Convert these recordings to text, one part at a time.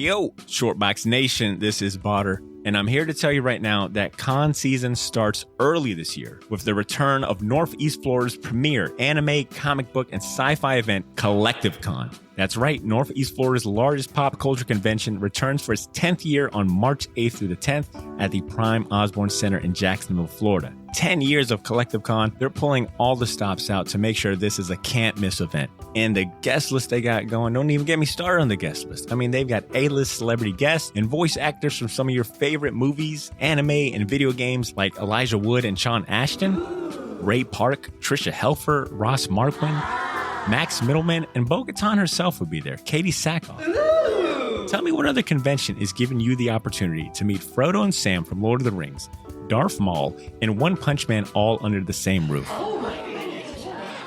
Yo, Shortbox Nation, this is Botter, and I'm here to tell you right now that con season starts early this year with the return of Northeast Florida's premier anime, comic book, and sci-fi event, Collective Con. That's right, Northeast Florida's largest pop culture convention returns for its 10th year on March 8th through the 10th at the Prime Osborne Center in Jacksonville, Florida. 10 years of Collective Con, they're pulling all the stops out to make sure this is a can't-miss event. And the guest list they got going, don't even get me started on the guest list. I mean, they've got A-list celebrity guests and voice actors from some of your favorite movies, anime, and video games like Elijah Wood and Sean Ashton, Ray Park, Trisha Helfer, Ross Marquand, Max Middleman, and Bo-Katan herself will be there, Katie Sackhoff. Tell me what other convention is giving you the opportunity to meet Frodo and Sam from Lord of the Rings, Darth Maul, and One Punch Man all under the same roof.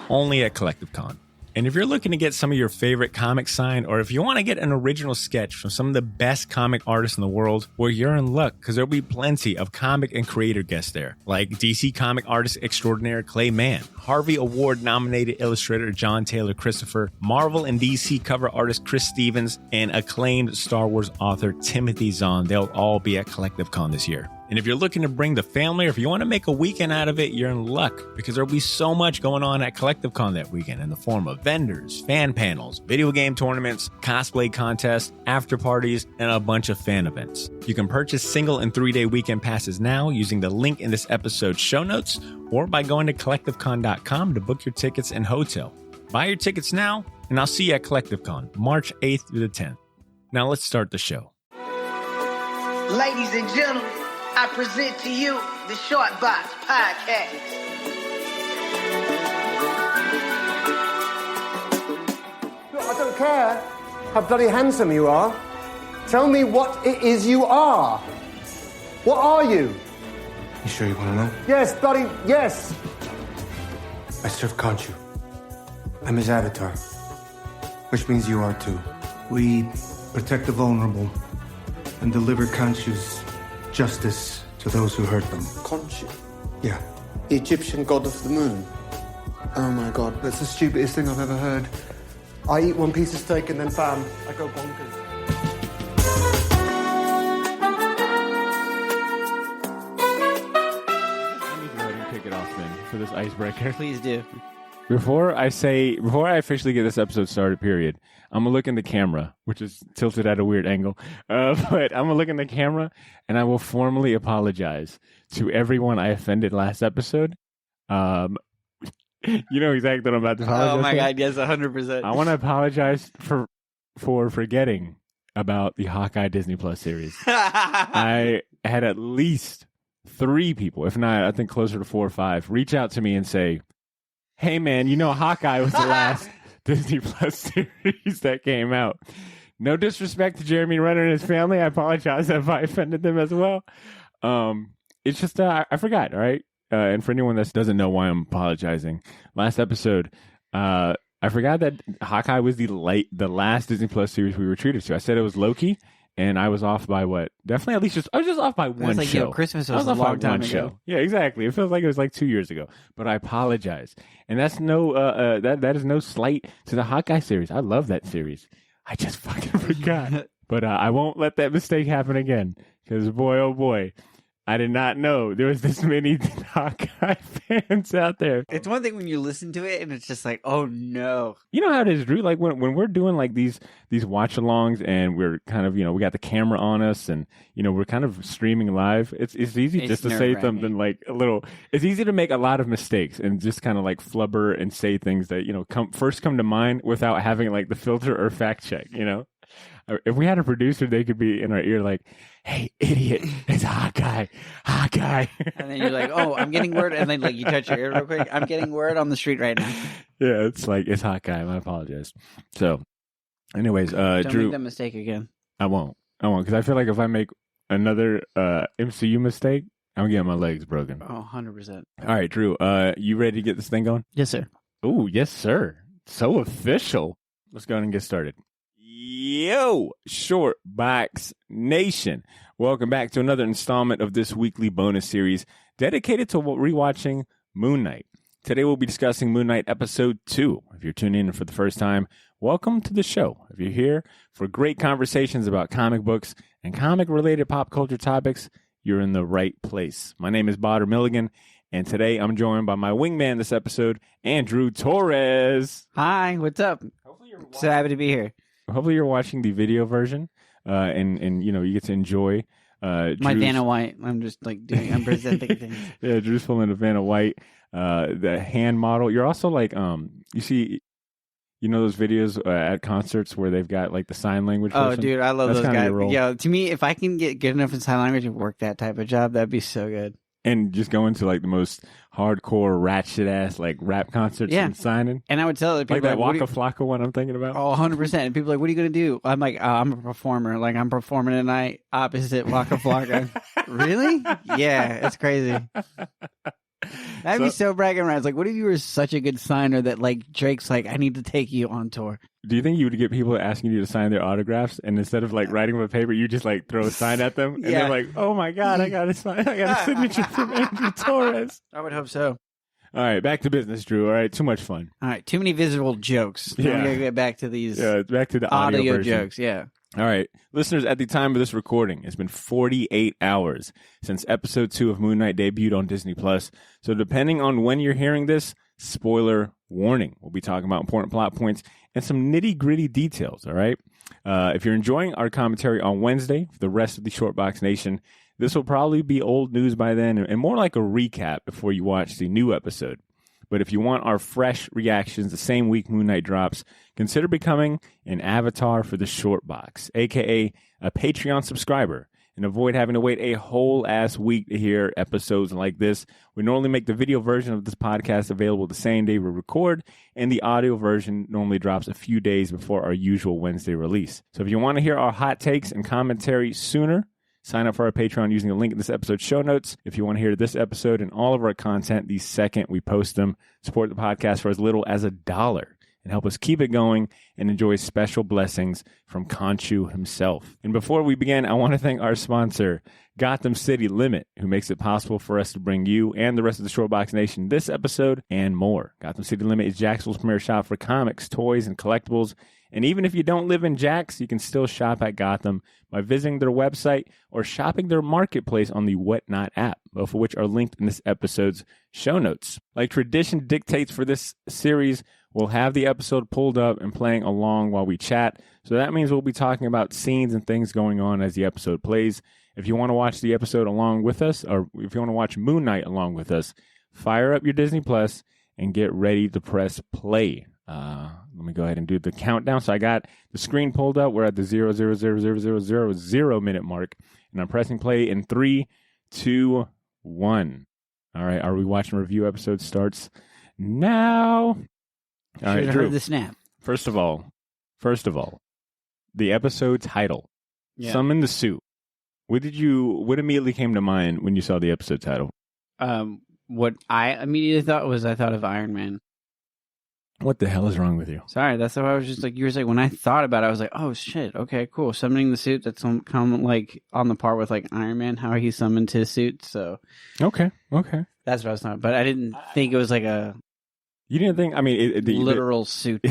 Only at Collective Con. And if you're looking to get some of your favorite comics signed, or if you want to get an original sketch from some of the best comic artists in the world, well, you're in luck, because there'll be plenty of comic and creator guests there, like DC comic artist extraordinaire Clay Mann, Harvey Award-nominated illustrator John Taylor Christopher, Marvel and DC cover artist Chris Stevens, and acclaimed Star Wars author Timothy Zahn. They'll all be at Collective Con this year. And if you're looking to bring the family, or if you want to make a weekend out of it, you're in luck, because there'll be so much going on at Collective Con that weekend in the form of vendors, fan panels, video game tournaments, cosplay contests, after parties, and a bunch of fan events. You can purchase single and 3-day weekend passes now using the link in this episode's show notes, or by going to collectivecon.com to book your tickets and hotel. Buy your tickets now, and I'll see you at Collective Con, March 8th through the 10th. Now let's start the show. Ladies and gentlemen, I present to you the Shortbox Podcast. Look, I don't care how bloody handsome you are. Tell me what it is you are. What are you? You sure you want to know? Yes, bloody, yes. I serve Khonshu. I'm his avatar, which means you are too. We protect the vulnerable and deliver Khonshu's justice to those who hurt them. Khonshu, Yeah, the Egyptian god of the moon. Oh my god. that's the stupidest thing I've ever heard. I eat one piece of steak and then bam, I go bonkers. Let me go ahead and kick it off then for this icebreaker. Please do. Before I officially get this episode started, period, I'm gonna look in the camera, which is tilted at a weird angle. But I'm gonna look in the camera, and I will formally apologize to everyone I offended last episode. You know exactly what I'm about to apologize. Oh my for? god, yes, 100%. I want to apologize for forgetting about the Hawkeye Disney Plus series. I had at least 3 people, if not, I think closer to 4 or 5, reach out to me and say, "Hey man, you know Hawkeye was the last Disney Plus series that came out." No disrespect to Jeremy Renner and his family. I apologize if I offended them as well. It's just I forgot, all right? And for anyone that doesn't know why I'm apologizing, last episode, I forgot that Hawkeye was the last Disney Plus series we were treated to. I said it was Loki, and I was off by what? Definitely at least I was just off by one like, show. yo, Christmas was a off long by time one ago. show. Yeah, exactly. It feels like it was like 2 years ago. But I apologize. And that's no that is no slight to the Hawkeye series. I love that series. I just fucking forgot. But I won't let that mistake happen again. Because boy, oh boy, I did not know there was this many Hawkeye fans out there. It's one thing when you listen to it and it's just like, oh no. You know how it is, Drew? Like when we're doing like these watch alongs and we're kind of, we got the camera on us and, we're kind of streaming live. It's easy just to say something like a little, it's easy to make a lot of mistakes and just kind of like flubber and say things that, come to mind without having like the filter or fact check, If we had a producer, they could be in our ear like, "Hey, idiot, it's Hawkeye. And then you're like, oh, I'm getting word. And then like you touch your ear real quick. I'm getting word on the street right now. Yeah, it's like, it's Hawkeye. I apologize. So, anyways, Don't Drew, make that mistake again. I won't. Because I feel like if I make another MCU mistake, I'm getting my legs broken. Oh, 100%. All right, Drew, you ready to get this thing going? Yes, sir. Oh, yes, sir. So official. Let's go ahead and get started. Yo, Shortbox Nation. Welcome back to another installment of this weekly bonus series dedicated to rewatching Moon Knight. Today we'll be discussing Moon Knight Episode 2. If you're tuning in for the first time, welcome to the show. If you're here for great conversations about comic books and comic-related pop culture topics, you're in the right place. My name is Botter Milligan, and today I'm joined by my wingman this episode, Andrew Torres. Hi, what's up? So happy to be here. Hopefully you're watching the video version, and you know, you get to enjoy My Drew's... Vanna White. I'm just I'm presenting things. Yeah, Drew's pulling a Vanna White, the hand model. You're also like, you see, you know those videos at concerts where they've got like the sign language person? Oh, dude, I love That's those kinda guys. your role. Yeah, to me, if I can get good enough in sign language and work that type of job, that'd be so good. And just going to like the most hardcore ratchet ass like rap concerts and signing. And I would tell people Like that what Waka Flocka one I'm thinking about. Oh, 100%. And people are like, what are you going to do? I'm like, I'm a performer. Like, I'm performing tonight opposite Waka Flocka. Really? Yeah, it's crazy. That'd be so bragging rights. Like, what if you were such a good signer that like Drake's like, I need to take you on tour? Do you think you would get people asking you to sign their autographs, and instead of like writing them a paper, you just like throw a sign at them, and they're like, "Oh my god, I got a sign! I got a signature from Andrew Torres." I would hope so. All right, back to business, Drew. All right, too much fun. All right, too many visual jokes. Yeah. Now we gotta get back to these back to the audio version. jokes. Yeah. All right, listeners, at the time of this recording, it's been 48 hours since episode 2 of Moon Knight debuted on Disney+. So depending on when you're hearing this, spoiler warning. We'll be talking about important plot points and some nitty-gritty details, all right? If you're enjoying our commentary on Wednesday for the rest of the Shortbox Nation, this will probably be old news by then and more like a recap before you watch the new episode. But if you want our fresh reactions the same week Moon Knight drops, consider becoming an avatar for the Short Box, a.k.a. a Patreon subscriber, and avoid having to wait a whole ass week to hear episodes like this. We normally make the video version of this podcast available the same day we record, and the audio version normally drops a few days before our usual Wednesday release. So if you want to hear our hot takes and commentary sooner, sign up for our Patreon using the link in this episode's show notes. If you want to hear this episode and all of our content the second we post them, support the podcast for as little as $1 and help us keep it going and enjoy special blessings from Khonshu himself. And before we begin, I want to thank our sponsor, Gotham City Limit, who makes it possible for us to bring you and the rest of the Shortbox Nation this episode and more. Gotham City Limit is Jacksonville's premier shop for comics, toys, and collectibles. And even if you don't live in Jax, you can still shop at Gotham by visiting their website or shopping their marketplace on the Whatnot app, both of which are linked in this episode's show notes. Like tradition dictates for this series, we'll have the episode pulled up and playing along while we chat. So that means we'll be talking about scenes and things going on as the episode plays. If you want to watch the episode along with us, or if you want to watch Moon Knight along with us, fire up your Disney Plus and get ready to press play. Let me go ahead and do the countdown. So I got the screen pulled up. We're at the 0.0000000 minute mark, and I'm pressing play in 3, 2, 1. All right, are we watching review episode starts now? All right, Drew. Heard the snap. First of all, the episode title, Summon the Suit. What immediately came to mind when you saw the episode title? What I immediately thought of Iron Man. What the hell is wrong with you? Sorry, that's why I was just like, you were saying, when I thought about it, I was like, oh shit, okay, cool. Summoning the suit, that's come like on the par with like Iron Man, how he summoned his suit, so. Okay. That's what I was talking about, but I didn't think it was like a. You didn't think, I mean, literal suit.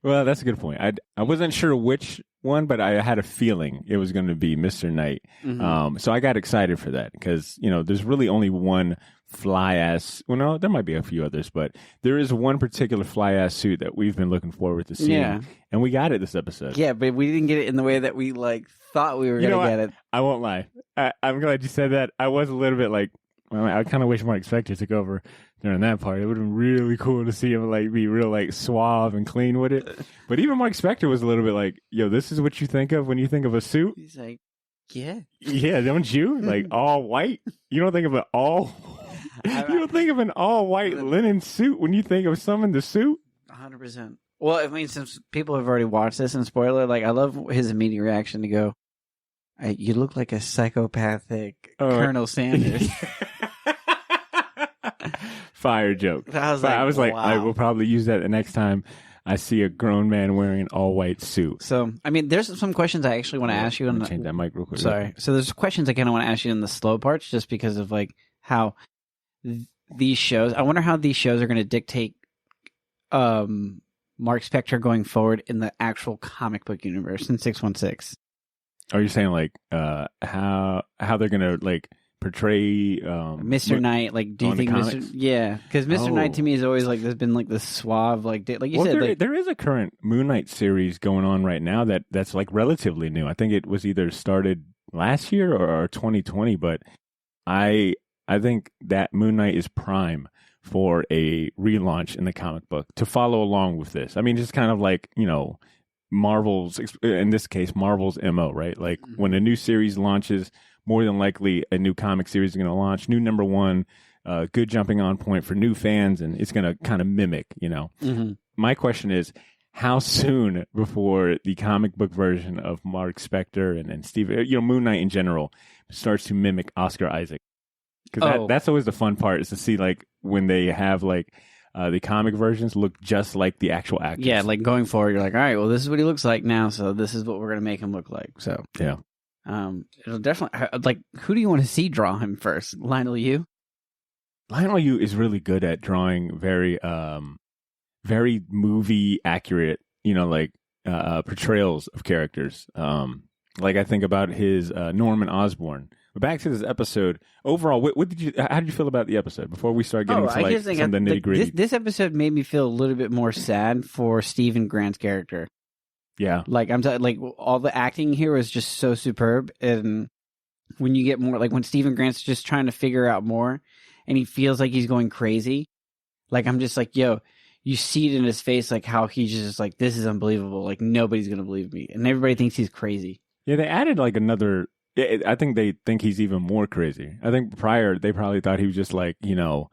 Well, that's a good point. I wasn't sure which one, but I had a feeling it was going to be Mr. Knight. Mm-hmm. So I got excited for that because, you know, there's really only one fly-ass, well, no, there might be a few others, but there is one particular fly-ass suit that we've been looking forward to seeing, and we got it this episode. Yeah, but we didn't get it in the way that we, like, thought we were going to get it. I won't lie. I'm glad you said that. I was a little bit like, well, I kind of wish Mark Spector took over during that part. It would have been really cool to see him, like, be real, like, suave and clean with it. But even Mark Spector was a little bit like, yo, this is what you think of when you think of a suit? He's like, yeah. Yeah, don't you? Like, all white? You don't think of an all... You don't think of an all-white linen suit when you think of Summon the Suit? 100%. Well, I mean, since people have already watched this, and spoiler, like, I love his immediate reaction to go, you look like a psychopathic Colonel Sanders. Fire joke. I was like, wow. I will probably use that the next time I see a grown man wearing an all-white suit. So, I mean, there's some questions I actually want to ask you. Change that mic real quick. Sorry. So there's questions I kind of want to ask you in the slow parts, just because of, like, how these shows, I wonder how these shows are going to dictate Mark Spector going forward in the actual comic book universe in 616. Are you saying like how they're gonna like portray Mr. Knight? Like, do you think Mr. Yeah, because Mr. Knight to me is always like there's been like this suave like you said. There is a current Moon Knight series going on right now that's like relatively new. I think it was either started last year or 2020, but I think that Moon Knight is prime for a relaunch in the comic book to follow along with this. I mean, just kind of like, Marvel's, in this case, Marvel's MO, right? Like when a new series launches, more than likely a new comic series is going to launch, new number one, good jumping on point for new fans, and it's going to kind of mimic, Mm-hmm. My question is, how soon before the comic book version of Mark Spector and Steve, Moon Knight in general, starts to mimic Oscar Isaac? Because that's always the fun part, is to see like when they have like the comic versions look just like the actual actors. Yeah, like going forward, you're like, all right, well, this is what he looks like now, so this is what we're gonna make him look like. So yeah, it'll definitely like. Who do you want to see draw him first? Lionel Yu. Lionel Yu is really good at drawing very, very movie accurate. Portrayals of characters. Like I think about his Norman Osborn. But back to this episode. Overall, how did you feel about the episode before we start getting to some of the nitty gritty? This episode made me feel a little bit more sad for Stephen Grant's character. Yeah, like like all the acting here was just so superb, and when you get more like when Stephen Grant's just trying to figure out more, and he feels like he's going crazy, like I'm just like, yo, you see it in his face, like how he's just like, this is unbelievable, like nobody's gonna believe me, and everybody thinks he's crazy. Yeah, they added like another. I think they think he's even more crazy. I think prior they probably thought he was just like, for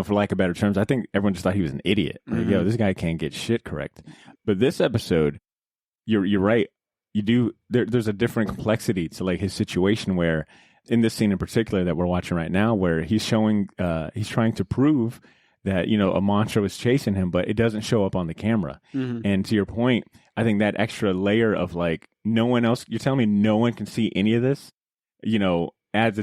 lack of better terms, I think everyone just thought he was an idiot. Like, yo, this guy can't get shit correct. But this episode, you're right. You do. There's a different complexity to like his situation where, in this scene in particular that we're watching right now, where he's showing, he's trying to prove that, a monster was chasing him, but it doesn't show up on the camera. Mm-hmm. And to your point, I think that extra layer of like, no one else, you're telling me no one can see any of this, adds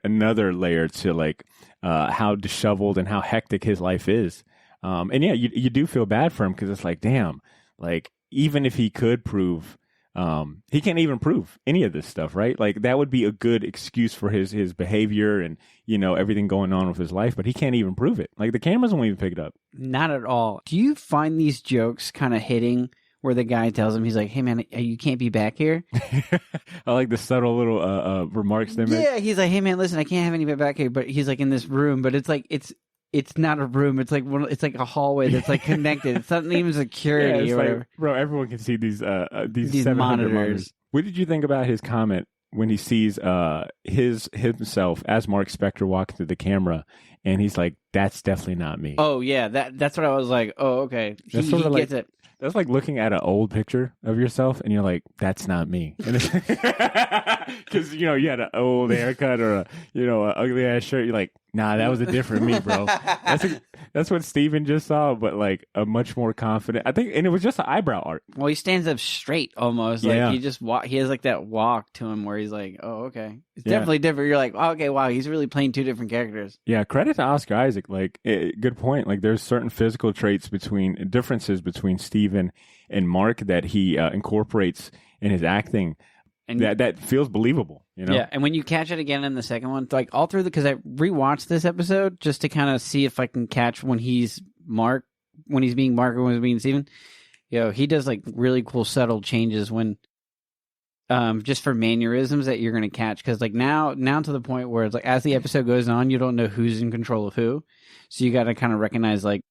another layer to like how disheveled and how hectic his life is. And yeah, you do feel bad for him because it's like, damn, like even if he could prove, he can't even prove any of this stuff, right? Like that would be a good excuse for his behavior and, everything going on with his life, but he can't even prove it. Like the cameras won't even pick it up. Not at all. Do you find these jokes kind of hitting where the guy tells him, he's like, hey man, you can't be back here? I like the subtle little remarks they make. Yeah, he's like, hey man, listen, I can't have anybody back here, but he's like in this room, but it's like, it's not a room. It's like it's like a hallway that's like connected. It's not even security or whatever. Like, bro, everyone can see these 700 monitors. What did you think about his comment when he sees himself as Mark Spector walking through the camera, and he's like, "That's definitely not me." Oh yeah, that's what I was like. Oh okay, he gets it. That's like looking at an old picture of yourself, and you're like, "That's not me," because you had an old haircut or a ugly ass shirt. You're like, "Nah, that was a different me, bro." That's what Steven just saw, but like a much more confident. I think, and it was just an eyebrow art. Well, he stands up straight almost. Like he just He has like that walk to him where he's like, "Oh, okay." It's definitely different. You're like, oh, "Okay, wow, he's really playing two different characters." Yeah, credit to Oscar Isaac. Like, good point. Like, there's certain physical differences between Steven and Mark that he incorporates in his acting. And that feels believable, Yeah, and when you catch it again in the second one, like all through because I rewatched this episode just to kind of see if I can catch when he's Mark, when he's being Mark, or when he's being Steven. He does like really cool subtle changes when, just for mannerisms that you're gonna catch. Because like now to the point where it's like as the episode goes on, you don't know who's in control of who, so you got to kind of recognize like,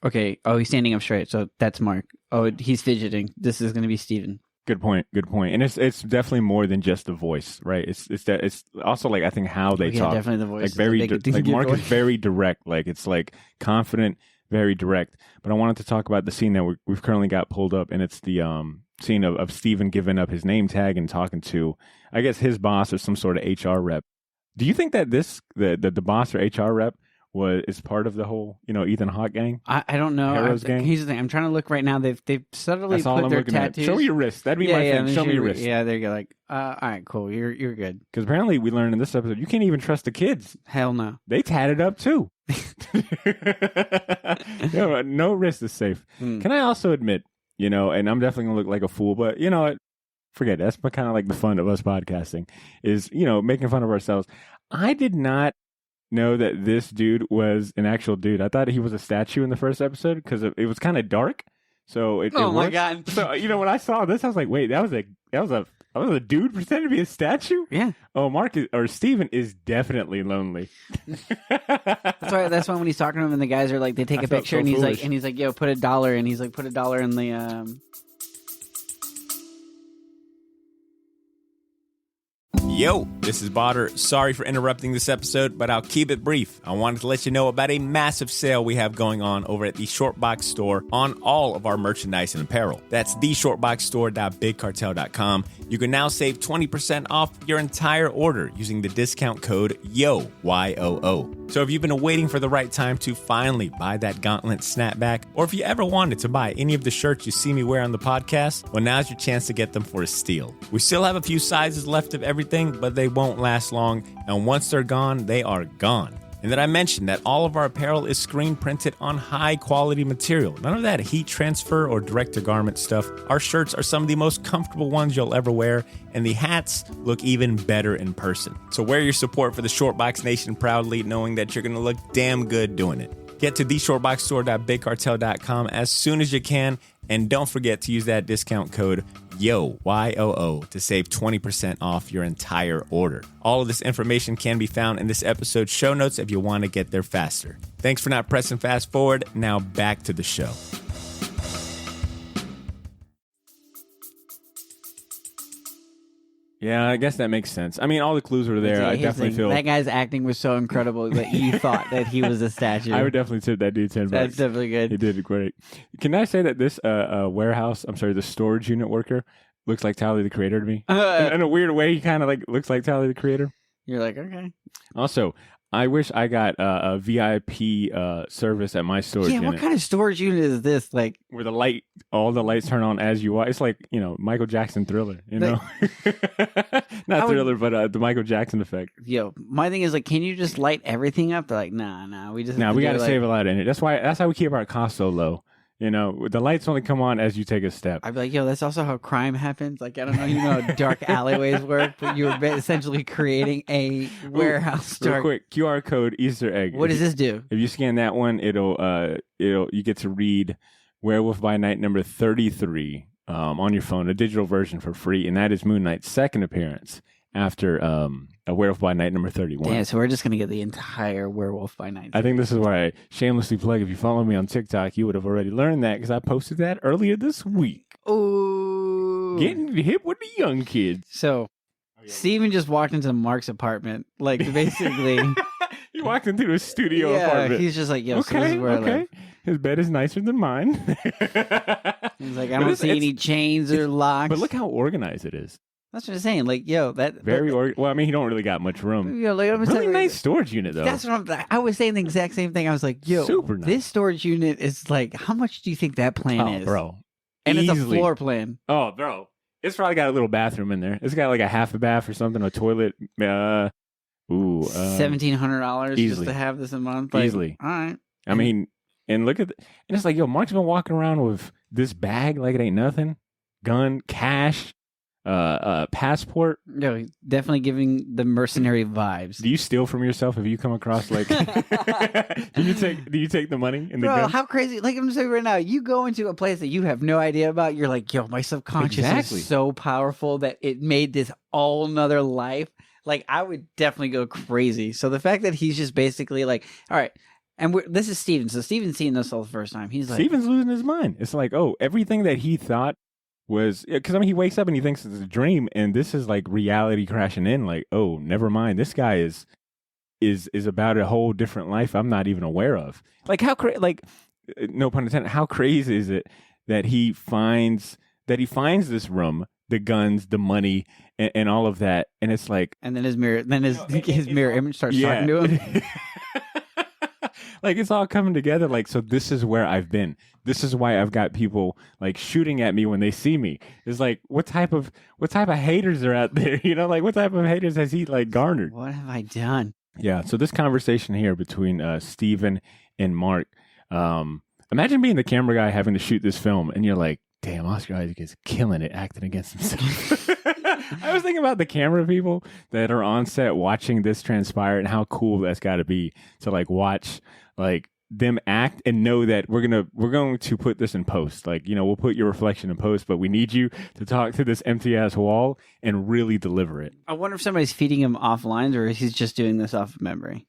okay, oh he's standing up straight, so that's Mark. Oh he's fidgeting, this is gonna be Steven. Good point. And it's definitely more than just the voice, right? It's also like I think how they talk. Definitely the voice. Like Mark is very direct. Like it's like confident, very direct. But I wanted to talk about the scene that we've currently got pulled up, and it's the scene of Steven giving up his name tag and talking to, I guess, his boss or some sort of HR rep. Do you think that the boss or HR rep is part of the whole, Ethan Hawke gang. I don't know. Heroes gang. Here's the thing. I'm trying to look right now. They've subtly That's all put I'm their looking at. tattoos. Show me your wrist. That'd be my thing. Show me your wrist. Yeah, there you go. Like, all right, cool. You're good. Because apparently we learned in this episode you can't even trust the kids. Hell no. They tatted up too. No wrist is safe. Can I also admit, and I'm definitely gonna look like a fool, but you know what? Forget it. That's kind of like the fun of us podcasting is, making fun of ourselves. I did not know that this dude was an actual dude. I thought he was a statue in the first episode because it was kind of dark. So it my worked. God. So when I saw this, I was like, wait, that was a dude pretending to be a statue? Yeah. Oh, Steven is definitely lonely. That's why when he's talking to him and the guys are like, they take a picture and he's like, yo, put $1, and he's like, put $1 in the Yo, this is Botter. Sorry for interrupting this episode, but I'll keep it brief. I wanted to let you know about a massive sale we have going on over at the Shortbox store on all of our merchandise and apparel. That's theshortboxstore.bigcartel.com. You can now save 20% off your entire order using the discount code YOO, Y-O-O. So if you've been waiting for the right time to finally buy that gauntlet snapback, or if you ever wanted to buy any of the shirts you see me wear on the podcast, well, now's your chance to get them for a steal. We still have a few sizes left of everything, but they won't last long, and once they're gone, they are gone. And then I mentioned that all of our apparel is screen printed on high quality material. None of that heat transfer or direct to garment stuff. Our shirts are some of the most comfortable ones you'll ever wear, and the hats look even better in person. So wear your support for the Shortbox Nation proudly, knowing that you're going to look damn good doing it. Get to theshortboxstore.bigcartel.com as soon as you can, and don't forget to use that discount code YOO, Y-O-O, to save 20% off your entire order. All of this information can be found in this episode's show notes if you want to get there faster. Thanks for not pressing fast forward. Now back to the show. Yeah, I guess that makes sense. I mean, all the clues were there. I definitely feel that guy's acting was so incredible that you thought that he was a statue. I would definitely tip that dude $10. That's definitely good. He did great. Can I say that this the storage unit worker looks like Tyler the Creator to me? In a weird way, he kind of like looks like Tyler the Creator. You're like, okay. Also, I wish I got a VIP service at my storage unit. Yeah, what kind of storage unit is this? Like, where all the lights turn on as you walk. It's like, Michael Jackson Thriller, Not Thriller, but the Michael Jackson effect. Yo, my thing is like, can you just light everything up? They're like, nah, we got to save a lot in it. That's how we keep our costs so low. The lights only come on as you take a step. I'd be like, yo, that's also how crime happens. Like, I don't know, how dark alleyways work, but you're essentially creating a warehouse. Real quick, QR code Easter egg. What does this do? If you scan that one, you get to read Werewolf by Night number 33 on your phone, a digital version for free, and that is Moon Knight's second appearance after a Werewolf by Night number 31. Yeah, so we're just going to get the entire Werewolf by Night. I think this is where I shamelessly plug. If you follow me on TikTok, you would have already learned that because I posted that earlier this week. Ooh. Getting hip with the young kids. So, Steven just walked into Mark's apartment. Like, basically. He walked into his studio apartment. He's just like, yo, so this is where I live. His bed is nicer than mine. He's like, I don't see any chains or locks. But look how organized it is. That's what I'm saying. Like, yo, that well, I mean, he don't really got much room. Yo, like, really nice storage unit, though. That's what I was saying the exact same thing. I was like, yo, super nice. This storage unit is like, how much do you think that plan is? Bro. And Easily. It's a floor plan. Oh, bro. It's probably got a little bathroom in there. It's got like a half a bath or something, a toilet. $1,700 just to have this a month. Like, easily. All right. I mean, and look at and it's like, yo, Mark's been walking around with this bag like it ain't nothing. Gun, cash, passport. No, he's definitely giving the mercenary vibes. Do you steal from yourself if you come across like? do you take the money in the Bro, gun? how crazy! Like I'm saying right now, you go into a place that you have no idea about. You're like, yo, my subconscious is so powerful that it made this all nother life. Like I would definitely go crazy. So the fact that he's just basically like, all right. And this is Steven. So Steven's seeing this all the first time. He's like, Steven's losing his mind. It's like, oh, everything that he thought was, because I mean, he wakes up and he thinks it's a dream, and this is like reality crashing in. Like, oh, never mind. This guy is about a whole different life I'm not even aware of. Like how no pun intended. How crazy is it that he finds this room, the guns, the money, and all of that, and it's like, and then his mirror image starts talking to him. Like it's all coming together. Like, so this is where I've been. This is why I've got people like shooting at me when they see me. It's like, what type of haters are out there? You know, like what type of haters has he like garnered? What have I done? Yeah. So this conversation here between Steven and Mark, imagine being the camera guy having to shoot this film and you're like, damn, Oscar Isaac is killing it acting against himself. I was thinking about the camera people that are on set watching this transpire and how cool that's got to be to like watch like them act and know that we're going to put this in post. Like, you know, we'll put your reflection in post, but we need you to talk to this empty ass wall and really deliver it. I wonder if somebody's feeding him off lines or if he's just doing this off of memory.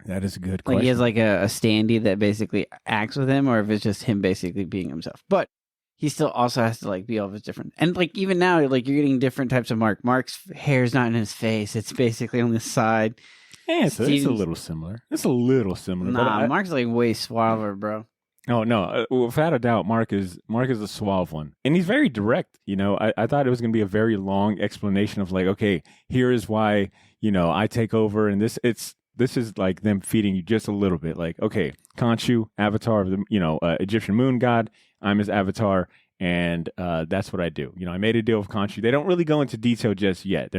That is a good question. Like he has like a standee that basically acts with him, or if it's just him basically being himself. But he still also has to like be all of his different. And like even now, like you're getting different types of Mark. Mark's hair's not in his face; it's basically on the side. Yeah, so it's a little similar. It's a little similar. Nah, Mark's like way suaver, bro. Oh no, without a doubt, Mark is a suave one, and he's very direct. You know, I thought it was going to be a very long explanation of like, okay, here is why, you know, I take over, and this is like them feeding you just a little bit. Like, okay, Khonshu, avatar of the, you know, Egyptian moon god. I'm his avatar, and that's what I do. You know, I made a deal with Khonshu. They don't really go into detail just yet.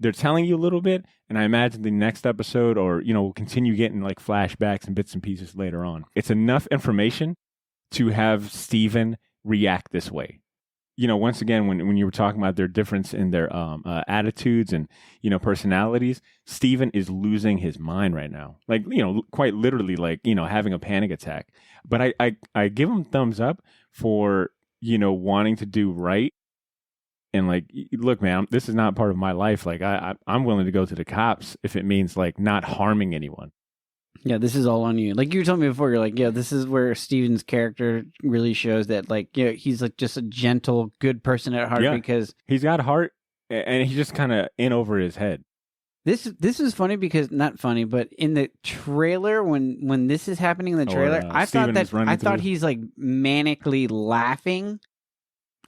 They're telling you a little bit, and I imagine the next episode, or, you know, we'll continue getting like flashbacks and bits and pieces later on. It's enough information to have Steven react this way. You know, once again, when you were talking about their difference in their attitudes and, you know, personalities, Steven is losing his mind right now. Like, you know, quite literally, like, you know, having a panic attack. But I give him thumbs up for, you know, wanting to do right. And like, look, man, this is not part of my life. Like, I'm willing to go to the cops if it means like not harming anyone. Yeah, this is all on you. Like you told me before, you're like, yeah, this is where Steven's character really shows that, like, you know, he's like just a gentle, good person at heart because he's got heart, and he's just kind of in over his head. This is funny because not funny, but in the trailer when this is happening in the trailer, I thought he's like manically laughing.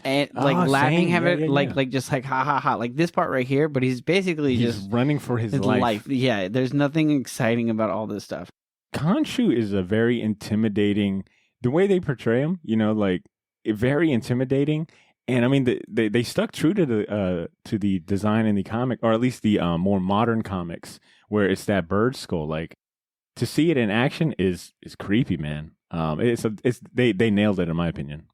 And like laughing, like just like ha ha ha, like this part right here. But he's basically just running for his life. Yeah, there's nothing exciting about all this stuff. Khonshu is a very intimidating. The way they portray him, you know, like very intimidating. And I mean, they stuck true to the design in the comic, or at least the more modern comics, where it's that bird skull. Like to see it in action is creepy, man. They nailed it in my opinion.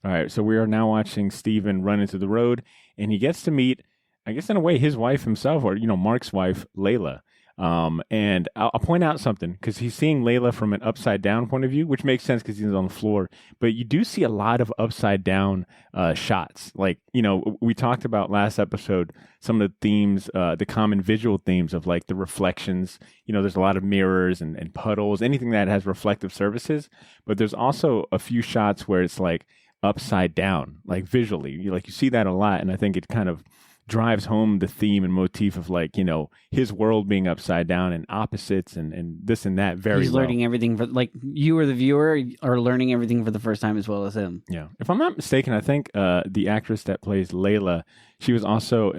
All right, so we are now watching Steven run into the road, and he gets to meet, I guess in a way, his wife himself, or, you know, Mark's wife, Layla. And I'll point out something, because he's seeing Layla from an upside down point of view, which makes sense because he's on the floor. But you do see a lot of upside down shots. Like, you know, we talked about last episode, some of the themes, the common visual themes of like the reflections. You know, there's a lot of mirrors and puddles, anything that has reflective surfaces. But there's also a few shots where it's like upside down, like visually. You see that a lot, and I think it kind of drives home the theme and motif of like, you know, his world being upside down and opposites and this and that. He's learning everything for, like, you or the viewer are learning everything for the first time as well as him. Yeah, if I'm not mistaken, I think the actress that plays Layla, she was also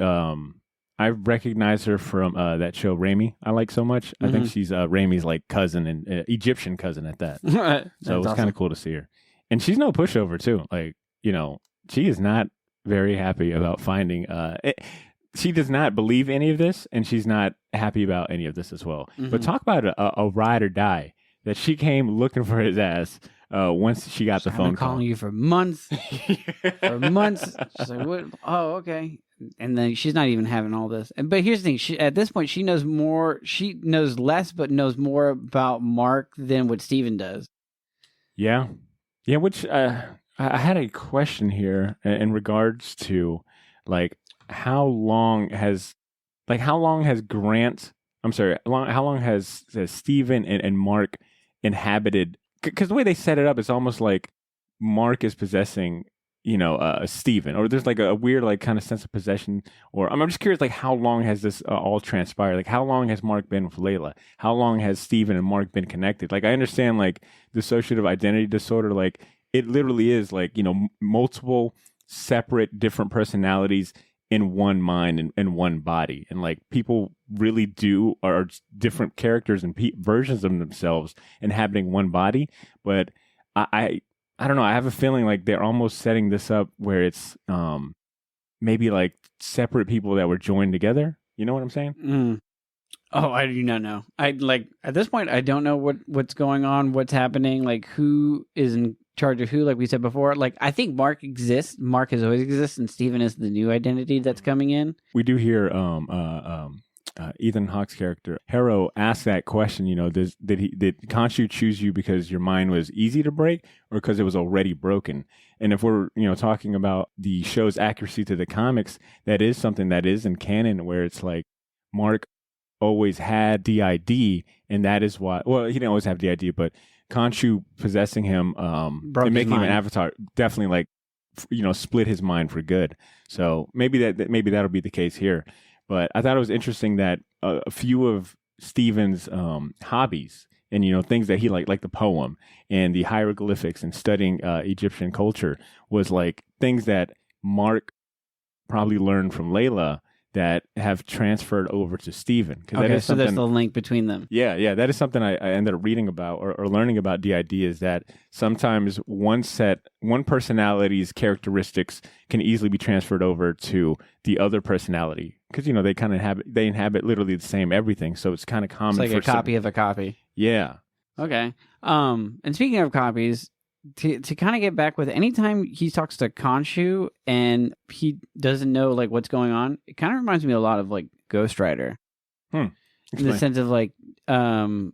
I recognize her from that show Raimi I like so much. I think she's Raimi's like cousin, and Egyptian cousin at that. So it was kind of cool to see her. And she's no pushover, too. Like, you know, she is not very happy about finding... she does not believe any of this, and she's not happy about any of this as well. But talk about a ride or die, that she came looking for his ass once she got the phone call. I've been calling you for months. For months. She's like, what? Oh, okay. And then she's not even having all this. But here's the thing. At this point, she knows more. She knows less, but knows more about Mark than what Steven does. Yeah. Yeah, which I had a question here in regards to, like, how long has Grant? I'm sorry, how long has Steven and Mark inhabited? Because the way they set it up, it's almost like Mark is possessing, you know, Steven, or there's like a weird like kind of sense of possession. Or I'm just curious, like, how long has this all transpired? Like, how long has Mark been with Layla? How long has Steven and Mark been connected? Like, I understand like dissociative identity disorder, like it literally is like, you know, multiple separate different personalities in one mind and one body. And like people really are different characters and versions of themselves inhabiting one body. But I don't know. I have a feeling like they're almost setting this up where it's maybe like separate people that were joined together. You know what I'm saying? Mm. Oh, I do not know. I like at this point, I don't know what's going on, what's happening, like who is in charge of who. Like we said before, like I think Mark exists. Mark has always existed, and Steven is the new identity that's coming in. We do hear Ethan Hawke's character Harrow ask that question. You know, did Khonshu choose you because your mind was easy to break, or because it was already broken? And if we're talking about the show's accuracy to the comics, that is something that is in canon, where it's like Mark always had DID, and that is why. Well, he didn't always have DID, but Khonshu possessing him and making him an avatar definitely like split his mind for good. So maybe that'll be the case here. But I thought it was interesting that a few of Steven's hobbies and things that he like the poem and the hieroglyphics and studying Egyptian culture was like things that Mark probably learned from Layla that have transferred over to Steven. Okay, so there's the link between them. Yeah. That is something I ended up reading about or learning about DID, is that sometimes one personality's characteristics can easily be transferred over to the other personality. Because, they kind of inhabit literally the same everything. So it's kind of common. It's like a copy of a copy. Yeah. Okay. And speaking of copies, to kind of get back with, anytime he talks to Khonshu and he doesn't know like what's going on, it kind of reminds me a lot of like Ghost Rider. In the sense of like in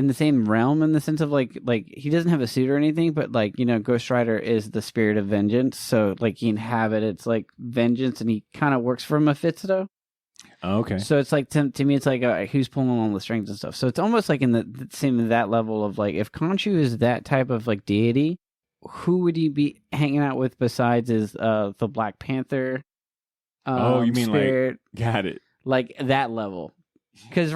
the same realm, in the sense of like he doesn't have a suit or anything, but like Ghost Rider is the spirit of vengeance, so like he inhabits like vengeance, and he kind of works for Mephisto. Oh, okay. So it's like to me, it's like who's pulling on the strings and stuff. So it's almost like in the same that level of like, if Khonshu is that type of like deity, who would he be hanging out with besides the Black Panther? You mean spirit, like got it? Like that level. Because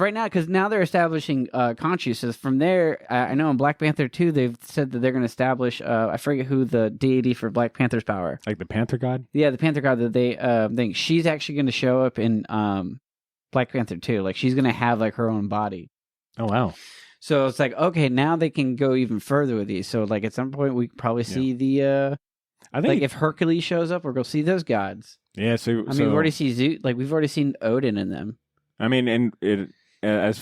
now they're establishing Khonshu. So from there, I know in Black Panther 2, they've said that they're going to establish, I forget who the deity for Black Panther's power. Like the Panther God? Yeah, the Panther God that they think she's actually going to show up in Black Panther 2. Like she's going to have like her own body. Oh, wow. So it's like, okay, now they can go even further with these. So like at some point we probably see the, I think like if Hercules shows up, we're going to see those gods. Yeah, so we've already seen Odin in them. I mean, and it as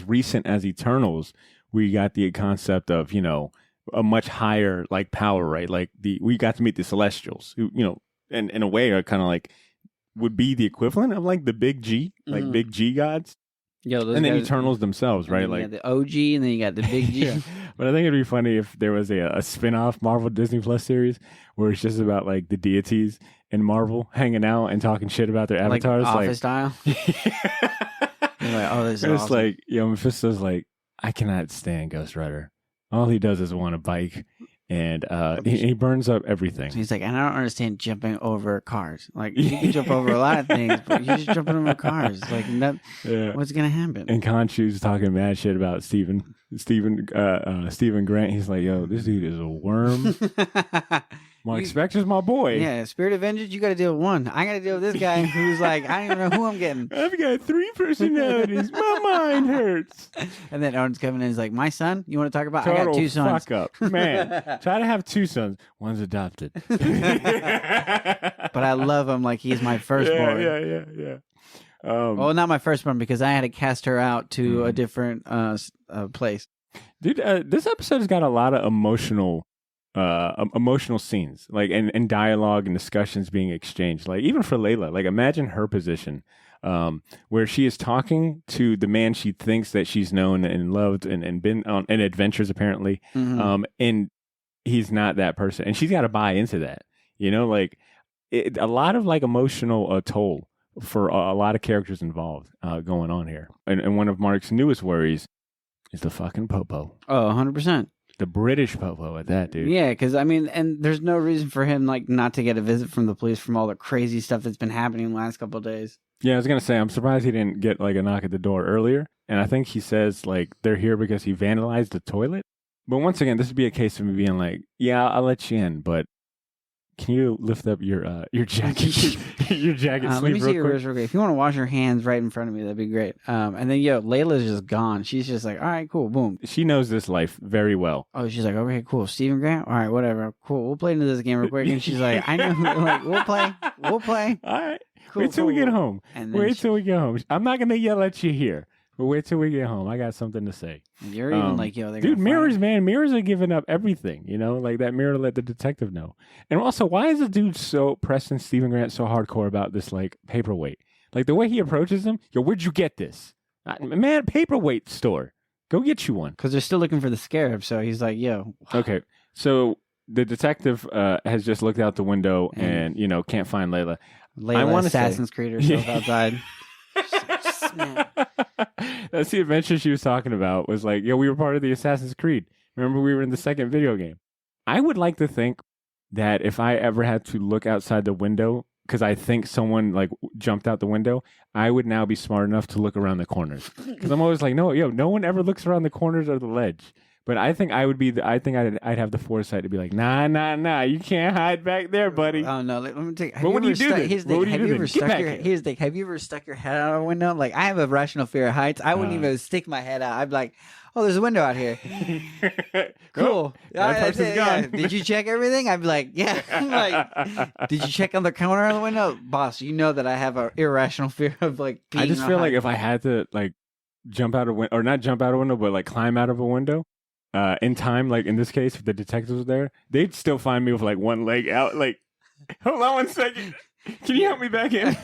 recent as Eternals, we got the concept of a much higher like power, right? Like we got to meet the Celestials, who and in a way are kind of like would be the equivalent of like the big G, like big G gods. Yeah, and then Eternals themselves, right? Like the OG, and then you got the big G. Yeah. But I think it'd be funny if there was a spin-off Marvel Disney Plus series where it's just about like the deities in Marvel hanging out and talking shit about their avatars, like Office style. You're like, oh, this is it's awesome. Like Mephisto's like, I cannot stand Ghost Rider. All he does is want a bike, and he burns up everything. So he's like, and I don't understand jumping over cars. Like you can jump over a lot of things, but you're just jumping over cars. Like, what's gonna happen? And Khonshu's talking mad shit about Stephen Grant. He's like, yo, this dude is a worm. Mark Spector's my boy. Yeah, Spirit of Vengeance, you got to deal with one. I got to deal with this guy who's like, I don't even know who I'm getting. I've got 3 personalities. My mind hurts. And then Owen's coming in and he's like, my son? You want to talk about? Total I got 2 sons. Fuck up. Man, try to have 2 sons. One's adopted. But I love him like he's my firstborn. Yeah. Well, not my firstborn, because I had to cast her out to a different place. Dude, this episode has got a lot of emotional scenes, like and dialogue and discussions being exchanged. Like even for Layla, like imagine her position, where she is talking to the man she thinks that she's known and loved and been on adventures apparently, and he's not that person, and she's got to buy into that. Like a lot of like emotional toll for a lot of characters involved going on here. And one of Mark's newest worries is the fucking Popo. Oh, 100%. The British Popo at that, dude. Yeah, because I mean, and there's no reason for him like not to get a visit from the police from all the crazy stuff that's been happening the last couple of days. Yeah, I was gonna say, I'm surprised he didn't get like a knock at the door earlier. And I think he says like they're here because he vandalized the toilet. But once again, this would be a case of me being like, yeah, I'll let you in, but can you lift up your jacket, your jacket Let sleeve me see real your quick? wrist real quick. If you want to wash your hands right in front of me, that'd be great. And then Layla's just gone. She's just like, all right, cool, boom. She knows this life very well. Oh, she's like, okay, cool. Stephen Grant, all right, whatever, cool. We'll play into this game real quick. And she's like, I know, like, we'll play. All right. Cool, Wait till we cool. get home. And then Wait till we get home. I'm not gonna yell at you here, but wait till we get home. I got something to say. you're even like, they're Dude, gonna mirrors, fight. man. Mirrors are giving up everything, like that mirror let the detective know. And also, why is the dude so pressing Stephen Grant so hardcore about this, like, paperweight? Like, the way he approaches him, where'd you get this? Man, paperweight store. Go get you one. Because they're still looking for the scarab. So he's like, Okay, so the detective has just looked out the window and, can't find Layla. I Layla wanna Assassin's Creed herself outside. That's the adventure she was talking about. Was like, we were part of the Assassin's Creed. Remember, we were in the second video game. I would like to think that if I ever had to look outside the window, because I think someone like jumped out the window, I would now be smart enough to look around the corners. Because I'm always like, no one ever looks around the corners or the ledge. But I think I would be. I'd have the foresight to be like, nah, you can't hide back there, buddy. Oh no! Let me take. But when you do this, Have you ever stuck your head out a window? Like I have a rational fear of heights. I wouldn't even stick my head out. I'd be like, oh, there's a window out here. Cool. That person's gone. Yeah. Did you check everything? I'd be like, yeah. I'm like, did you check on the corner of the window, boss? You know that I have an irrational fear of like. I just feel like if I had to like jump out a window, or not jump out a window, but like climb out of a window. In time, like in this case, if the detectives were there, they'd still find me with like one leg out. Like, hold on 1 second. Can you help me back in?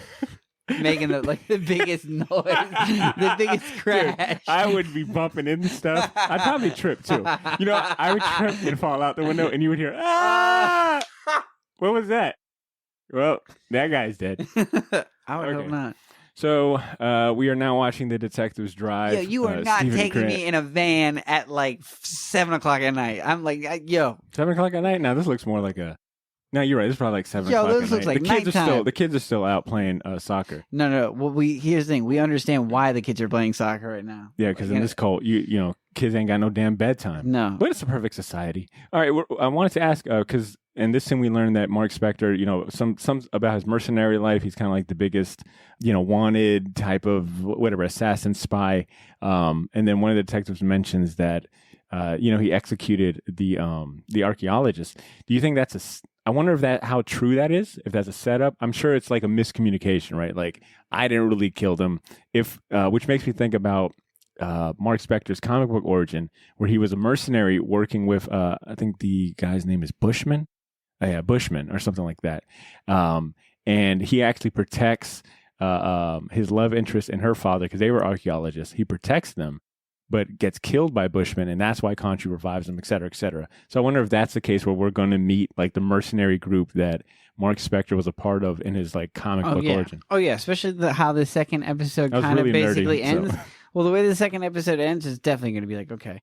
Making the biggest noise, the biggest crash. Dude, I would be bumping into stuff. I'd probably trip too. I would trip and fall out the window, and you would hear, ah! What was that? Well, that guy's dead. I would hope not. So we are now watching the detectives drive. Yo, you are not Stephen taking Grant. me in a van at like 7 o'clock at night. I'm like, 7 o'clock at night? Now this looks more like a. No, you're right. This is probably like 7 o'clock. This looks like nighttime. The kids are still out playing soccer. No. Well, here's the thing. We understand why the kids are playing soccer right now. Yeah, because in this cult, kids ain't got no damn bedtime. No, but it's a perfect society. All right, I wanted to ask because in this scene we learned that Mark Spector, some about his mercenary life. He's kind of like the biggest, wanted type of whatever assassin spy. And then one of the detectives mentions that, he executed the archaeologist. Do you think that's I wonder if how true that is, if that's a setup. I'm sure it's like a miscommunication, right? Like, I didn't really kill them. Which makes me think about Mark Spector's comic book origin, where he was a mercenary working with, I think the guy's name is Bushman. Bushman or something like that. And he actually protects his love interest and her father, because they were archaeologists. He protects them, but gets killed by Bushman, and that's why Conchu revives him, et cetera, et cetera. So I wonder if that's the case where we're going to meet like the mercenary group that Mark Spector was a part of in his like comic book origin. Oh yeah, especially how the second episode kind of really basically nerdy, ends. so. Well, the way the second episode ends is definitely going to be like, okay,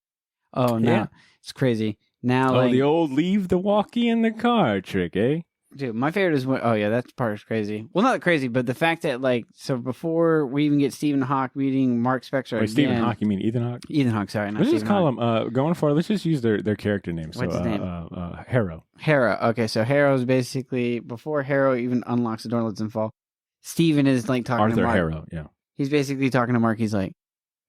oh no, Yeah. it's crazy. Now, The old leave the walkie in the car trick, eh? dude, my favorite is when, that part is crazy. Well, not crazy, but the fact that so before we even get Stephen Hawke meeting Mark Spector Wait, Stephen Hawke, you mean Ethan Hawke? Ethan Hawke, sorry, not Let's just Stephen call Hawke. him, going forward, let's just use their character names. What's his name? Harrow. Harrow. Okay, so Harrow's basically, before Harrow even unlocks the door and lets him fall, Stephen is like talking to Arthur Mark. Harrow, yeah. He's basically talking to Mark. He's like,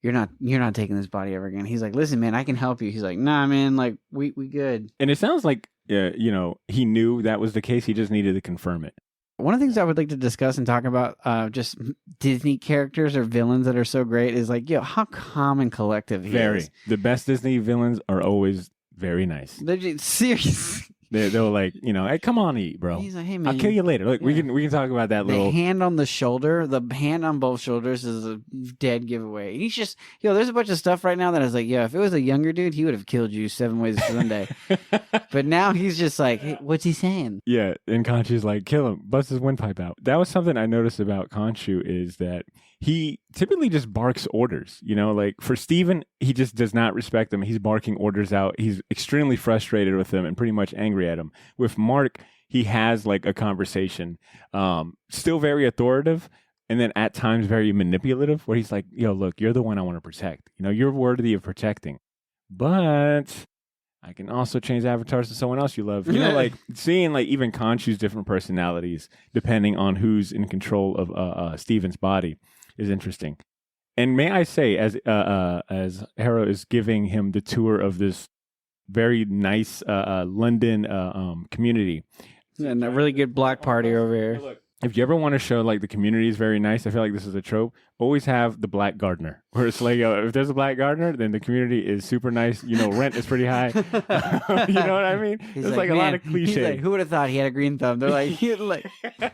You're not taking this body ever again. He's like, listen, man, I can help you. He's like, nah, man, like we good. And it sounds like, he knew that was the case. He just needed to confirm it. One of the things I would like to discuss and talk about, just Disney characters or villains that are so great is like, how calm and collective he is. The best Disney villains are always very nice. They're just serious. They're like, hey, come on, eat, bro. He's like, hey, man. I'll kill you later. Look, Yeah. we can talk about that The little. hand on the shoulder, the hand on both shoulders is a dead giveaway. He's just, there's a bunch of stuff right now that I was like, if it was a younger dude, he would have killed you 7 ways to Sunday. But now he's just like, hey, what's he saying? Yeah, and Conchu's like, kill him, bust his windpipe out. That was something I noticed about Conchu, is that he typically just barks orders. Like for Steven, he just does not respect him. He's barking orders out. He's extremely frustrated with him and pretty much angry at him. With Mark, he has like a conversation, still very authoritative, and then at times very manipulative, where he's like, look, you're the one I want to protect. You're worthy of protecting. But I can also change avatars to someone else you love. You know, like seeing like even Khonshu's different personalities depending on who's in control of Steven's body is interesting. And may I say, as Harrow is giving him the tour of this very nice London community, And a really good block party over here. if you ever want to show like the community is very nice, I feel like this is a trope. Always have the black gardener, where it's like, if there's a black gardener, then the community is super nice. You know, rent is pretty high. You know what I mean? He's There's like a lot of cliche. He's like, who would have thought he had a green thumb? They're like,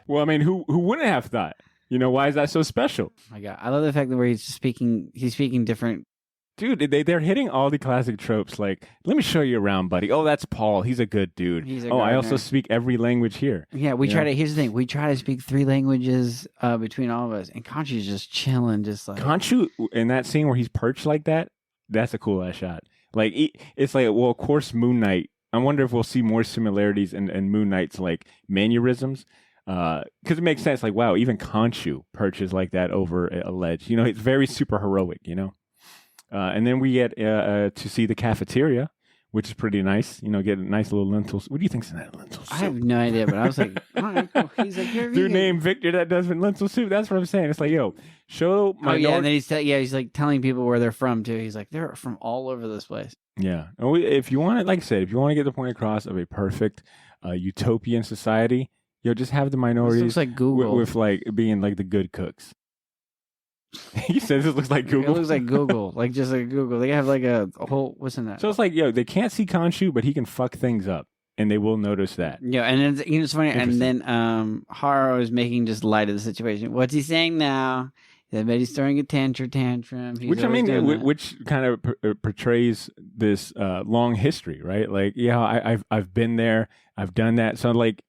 Well, I mean, who wouldn't have thought? You know, why is that so special? Oh my God, I love the fact that where he's speaking different. Dude, they're hitting all the classic tropes. Like, let me show you around, buddy. Oh, that's Paul. He's a good dude. He's a I gardener. also speak every language here. Yeah, here's the thing. We try to speak 3 languages between all of us. And Khonshu's just chilling, just like. Khonshu, in that scene where he's perched like that, that's a cool ass shot. Like, it's like, well, of course, Moon Knight. I wonder if we'll see more similarities in Moon Knight's, like, mannerisms. Because it makes sense. Like, wow, even Khonshu perches like that over a ledge. You know, it's very super heroic, you know? And then we get to see the cafeteria, which is pretty nice. You know, get a nice little lentils. What do you think's in that lentil soup? I have no idea, but I was like, all right, cool. He's like, you're Dude vegan. named Victor that does lentil soup. That's what I'm saying. It's like, yo, show my. Oh yeah, and then he's like telling people where they're from too. He's like, they're from all over this place. Yeah. If you want to, like I said, if you want to get the point across of a perfect utopian society, yo, just have the minorities. This looks like Google. with like being like the good cooks. You said this looks like Google. It looks like Google, like just like Google. They have like a whole what's in that? So it's like, yo, they can't see Khonshu, but he can fuck things up, and they will notice that. Yeah, and then it's funny. And then Harrow is making just light of the situation. What's he saying now? Everybody's throwing a tantrum. He's Which I always mean, doing that. which kind of portrays this long history, right? Like, yeah, I've been there, I've done that. So like,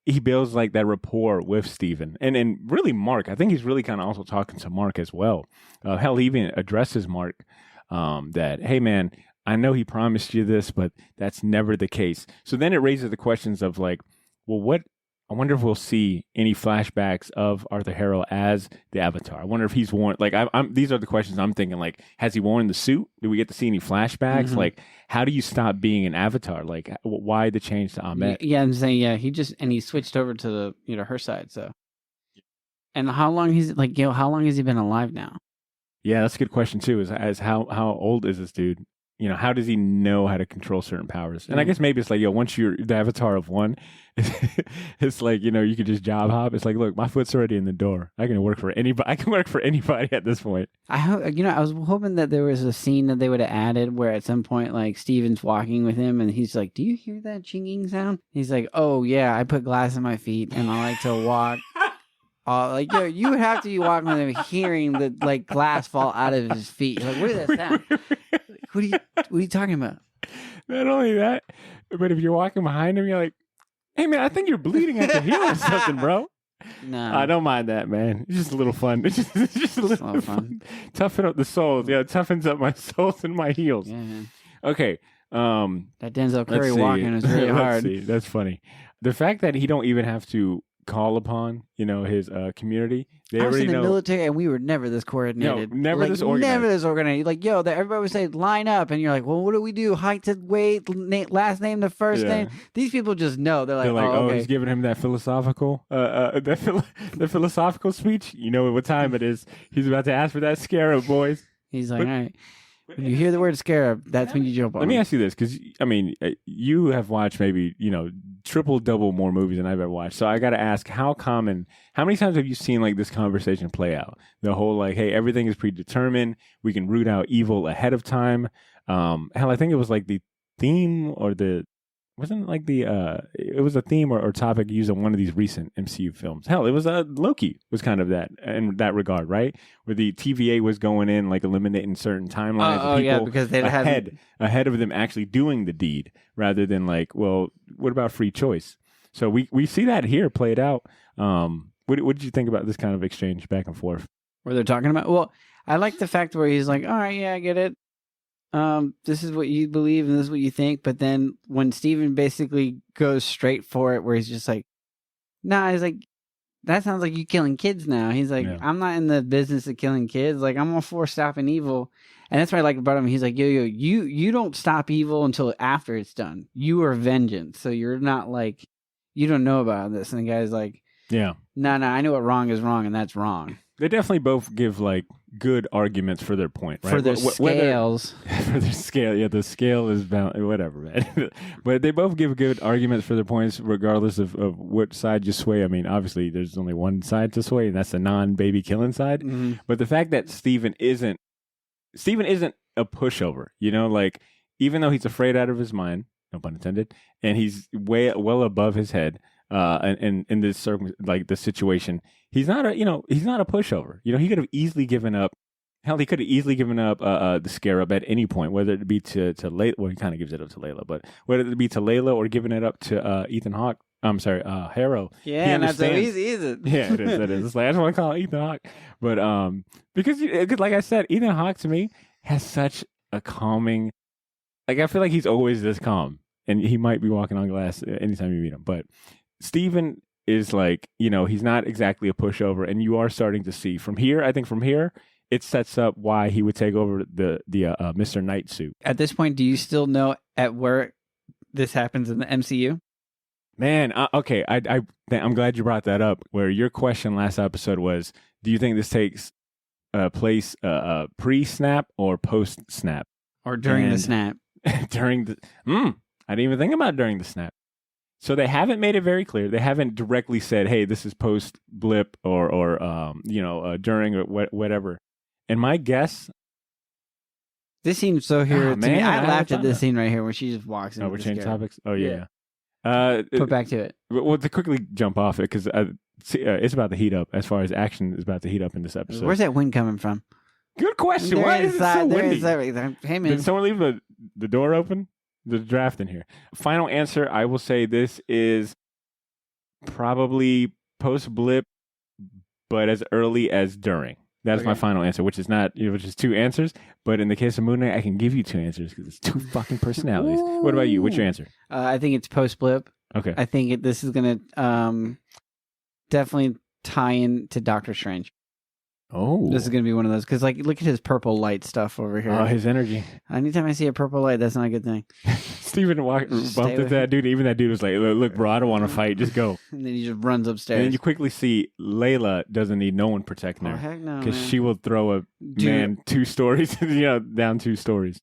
he builds like that rapport with Steven and really Mark. I think he's really kind of also talking to Mark as well. Hell, he even addresses Mark that, hey man, I know he promised you this, but that's never the case. So then it raises the questions of like, well, I wonder if we'll see any flashbacks of Arthur Harrow as the Avatar. I wonder if he's worn, like, these are the questions I'm thinking, like, has he worn the suit? Do we get to see any flashbacks? Mm-hmm. Like, how do you stop being an Avatar? Like, why the change to Ahmed? Yeah, I'm saying he switched over to the her side. So, and how long how long has he been alive now? Yeah, that's a good question too. Is how old is this dude? You know, how does he know how to control certain powers? And I guess maybe it's like, yo, once you're the avatar of one, it's like, you know, you could just job hop. It's like, look, my foot's already in the door. I can work for anybody. I can work for anybody at this point. I was hoping that there was a scene that they would have added where at some point, like, Steven's walking with him and he's like, do you hear that chinging sound? He's like, oh yeah, I put glass in my feet and I like to walk. Like, yo, you would have to be walking with him hearing the like glass fall out of his feet. You're like, what is that sound? What are you talking about? Not only that, but if you're walking behind him, you're like, hey man, I think you're bleeding at the heel or something, bro. No, I don't mind that, man. It's just a little fun. It's just a little fun. Toughen up the soles. Yeah, it toughens up my soles and my heels. Yeah, man. Okay. That Denzel Curry let's see. walking is really Let's hard. see. That's funny. The fact that he don't even have to call upon, you know, his community. They I was already in the know. military and we were never this coordinated. No, never Like, this organized. Never this organized. Like, yo, everybody would say line up, and you're like, well, what do we do? Height to weight, last name to first Yeah. name. These people just know. They're like, oh, okay. he's giving him that philosophical, the philosophical speech. You know what time it is. He's about to ask for that scarab, boys. He's like, all right. When you hear the word scarab, that's when you jump on. Let me him. ask you this, because I mean, you have watched maybe triple, double more movies than I've ever watched. So I got to ask, how many times have you seen like this conversation play out? The whole like, hey, everything is predetermined. We can root out evil ahead of time. Hell, I think it was like the theme or wasn't it like it was a theme or topic used in one of these recent MCU films. Hell, it was Loki was kind of that in that regard, right? Where the TVA was going in like eliminating certain timelines of people yeah, because they'd ahead of them actually doing the deed, rather than like, well, what about free choice? So we see that here played out. What did you think about this kind of exchange back and forth? Where they're talking about. Well, I like the fact where he's like, all right, yeah, I get it. This is what you believe and this is what you think. But then when Steven basically goes straight for it, where he's just like, nah, he's like, that sounds like you killing kids now. He's like, Yeah. I'm not in the business of killing kids. Like, I'm all for stopping evil. And that's what I like about him. He's like, you don't stop evil until after it's done. You are vengeance. So you're not like, you don't know about this. And the guy's like, Yeah. no, I know what wrong is wrong, and that's wrong. They definitely both give like good arguments for their point, right? For their scales. For their scale, yeah, the scale is bound, whatever, man. But they both give good arguments for their points, regardless of what side you sway. I mean, obviously, there's only one side to sway, and that's the non-baby killing side. Mm-hmm. But the fact that Steven isn't a pushover, you know, like even though he's afraid out of his mind, no pun intended, and he's well above his head. And in this like the situation, he's not a pushover. You know, he could have easily given up. Hell, he could have easily given up the Scarab at any point, whether it be to Layla. Well, he kind of gives it up to Layla, but whether it be to Layla or giving it up to Ethan Hawke. I'm sorry, Harrow. Yeah, and not so easy, is it? Yeah, it is. It is. It's like I just want to call him Ethan Hawke, but because like I said, Ethan Hawke to me has such a calming. Like I feel like he's always this calm, and he might be walking on glass anytime you meet him, but. Steven is like, you know, he's not exactly a pushover, and you are starting to see from here. I think from here, it sets up why he would take over the Mr. Knight suit. At this point, do you still know at where this happens in the MCU? Man, okay, I'm glad you brought that up. Where your question last episode was, do you think this takes place pre-snap or post-snap? Or during the snap? During the I didn't even think about during the snap. So they haven't made it very clear. They haven't directly said, "Hey, this is post blip or during or whatever." And my guess, this seems so here to me. I laughed at this that. scene right here where she just walks in. Oh, we're changing topics. Oh yeah. Put back to it. Well, to quickly jump off it because it's about to heat up. As far as action is about to heat up in this episode. Where's that wind coming from? Good question. Why is it so windy? Hey man, Did someone leave the door open? The draft in here. Final answer, I will say this is probably post blip, but as early as during. That's my final answer, which is not, which is two answers. But in the case of Moon Knight, I can give you two answers because it's two fucking personalities. What about you? What's your answer? I think it's post blip. Okay. I think this is gonna definitely tie in to Doctor Strange. Oh, this is gonna be one of those because, like, look at his purple light stuff over here. Oh, his energy. Anytime I see a purple light, that's not a good thing. Steven bumped into that dude. Even that dude was like, "Look, bro, I don't want to fight. Just go." And then he just runs upstairs. And then you quickly see Layla doesn't need no one protecting her. Oh heck no! Because she will throw a man 2 stories, down 2 stories.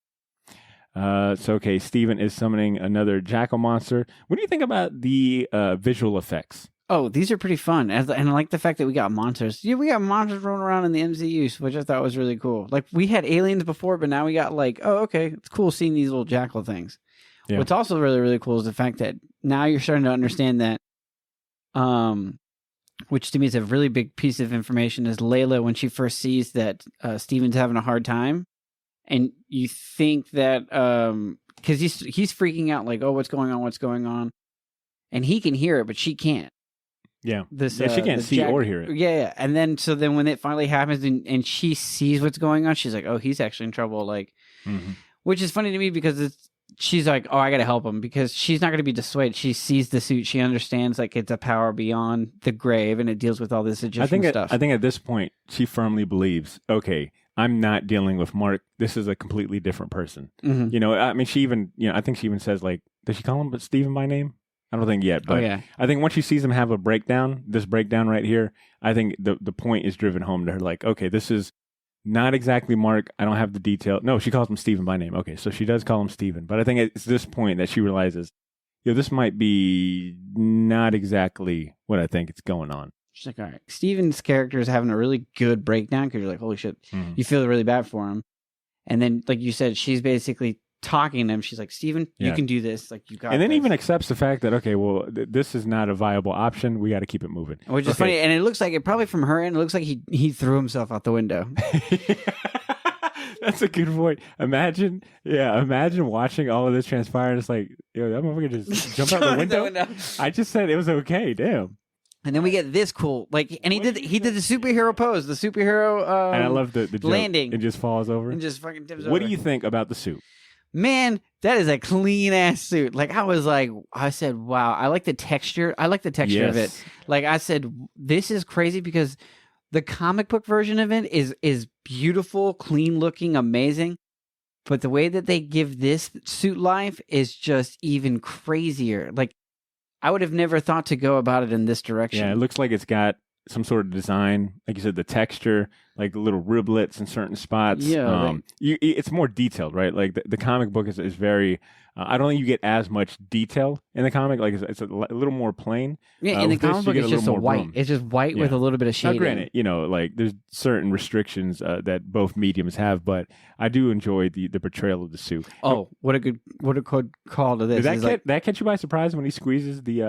So okay, Steven is summoning another jackal monster. What do you think about the visual effects? Oh, these are pretty fun. And I like the fact that we got monsters. Yeah, we got monsters rolling around in the MCU, which I thought was really cool. Like, we had aliens before, but now we got like, oh, okay, it's cool seeing these little jackal things. Yeah. What's also really, really cool is the fact that now you're starting to understand that, which to me is a really big piece of information, is Layla, when she first sees that Steven's having a hard time, and you think that, because he's freaking out, like, oh, what's going on? And he can hear it, but she can't. Yeah. She can't see or hear it. Yeah. And then when it finally happens and she sees what's going on, she's like, oh, he's actually in trouble. Like, which is funny to me because she's like, oh, I got to help him, because she's not going to be dissuaded. She sees the suit. She understands like it's a power beyond the grave, and it deals with all this Egyptian stuff. I think at this point, she firmly believes, okay, I'm not dealing with Mark. This is a completely different person. Mm-hmm. I mean, she even, I think she even says, like, does she call him Steven by name? I don't think yet, but I think once she sees him have a breakdown, this breakdown right here, I think the point is driven home to her, like, okay, this is not exactly Mark. I don't have the detail. No, she calls him Steven by name. Okay, so she does call him Steven, but I think it's this point that she realizes, this might be not exactly what I think it's going on. She's like, all right, Steven's character is having a really good breakdown, because you're like, holy shit, you feel really bad for him. And then, like you said, she's basically talking to him. She's like, Steven, you can do this. Like, you got And then this. even accepts the fact that, okay, well, this is not a viable option. We got to keep it moving. Which is funny. And it looks like, probably from her end, it looks like he threw himself out the window. That's a good point. Imagine watching all of this transpire, and it's like, yo, that motherfucker just jumped out the window. I just said it was okay. Damn. And then we get this cool, like, and he did the superhero pose, the superhero and I love the landing. It just falls over. And just fucking tips over. What do you think about the suit? Man, that is a clean ass suit. Like, I said, wow, I like the texture. I like the texture of it. Like, I said, this is crazy, because the comic book version of it is beautiful, clean looking, amazing. But the way that they give this suit life is just even crazier. Like, I would have never thought to go about it in this direction. Yeah, it looks like it's got some sort of design. Like you said, the texture, like the little riblets in certain spots. Yeah, it's more detailed, right? Like the comic book is very. I don't think you get as much detail in the comic. Like it's a little more plain. Yeah, in the with this, comic book, you get it's a just little a more white. room. It's just white with Yeah. a little bit of Now, shading. granted, like there's certain restrictions that both mediums have, but I do enjoy the portrayal of the suit. Oh, what a good call to this. Did It's that catch you by surprise when he squeezes the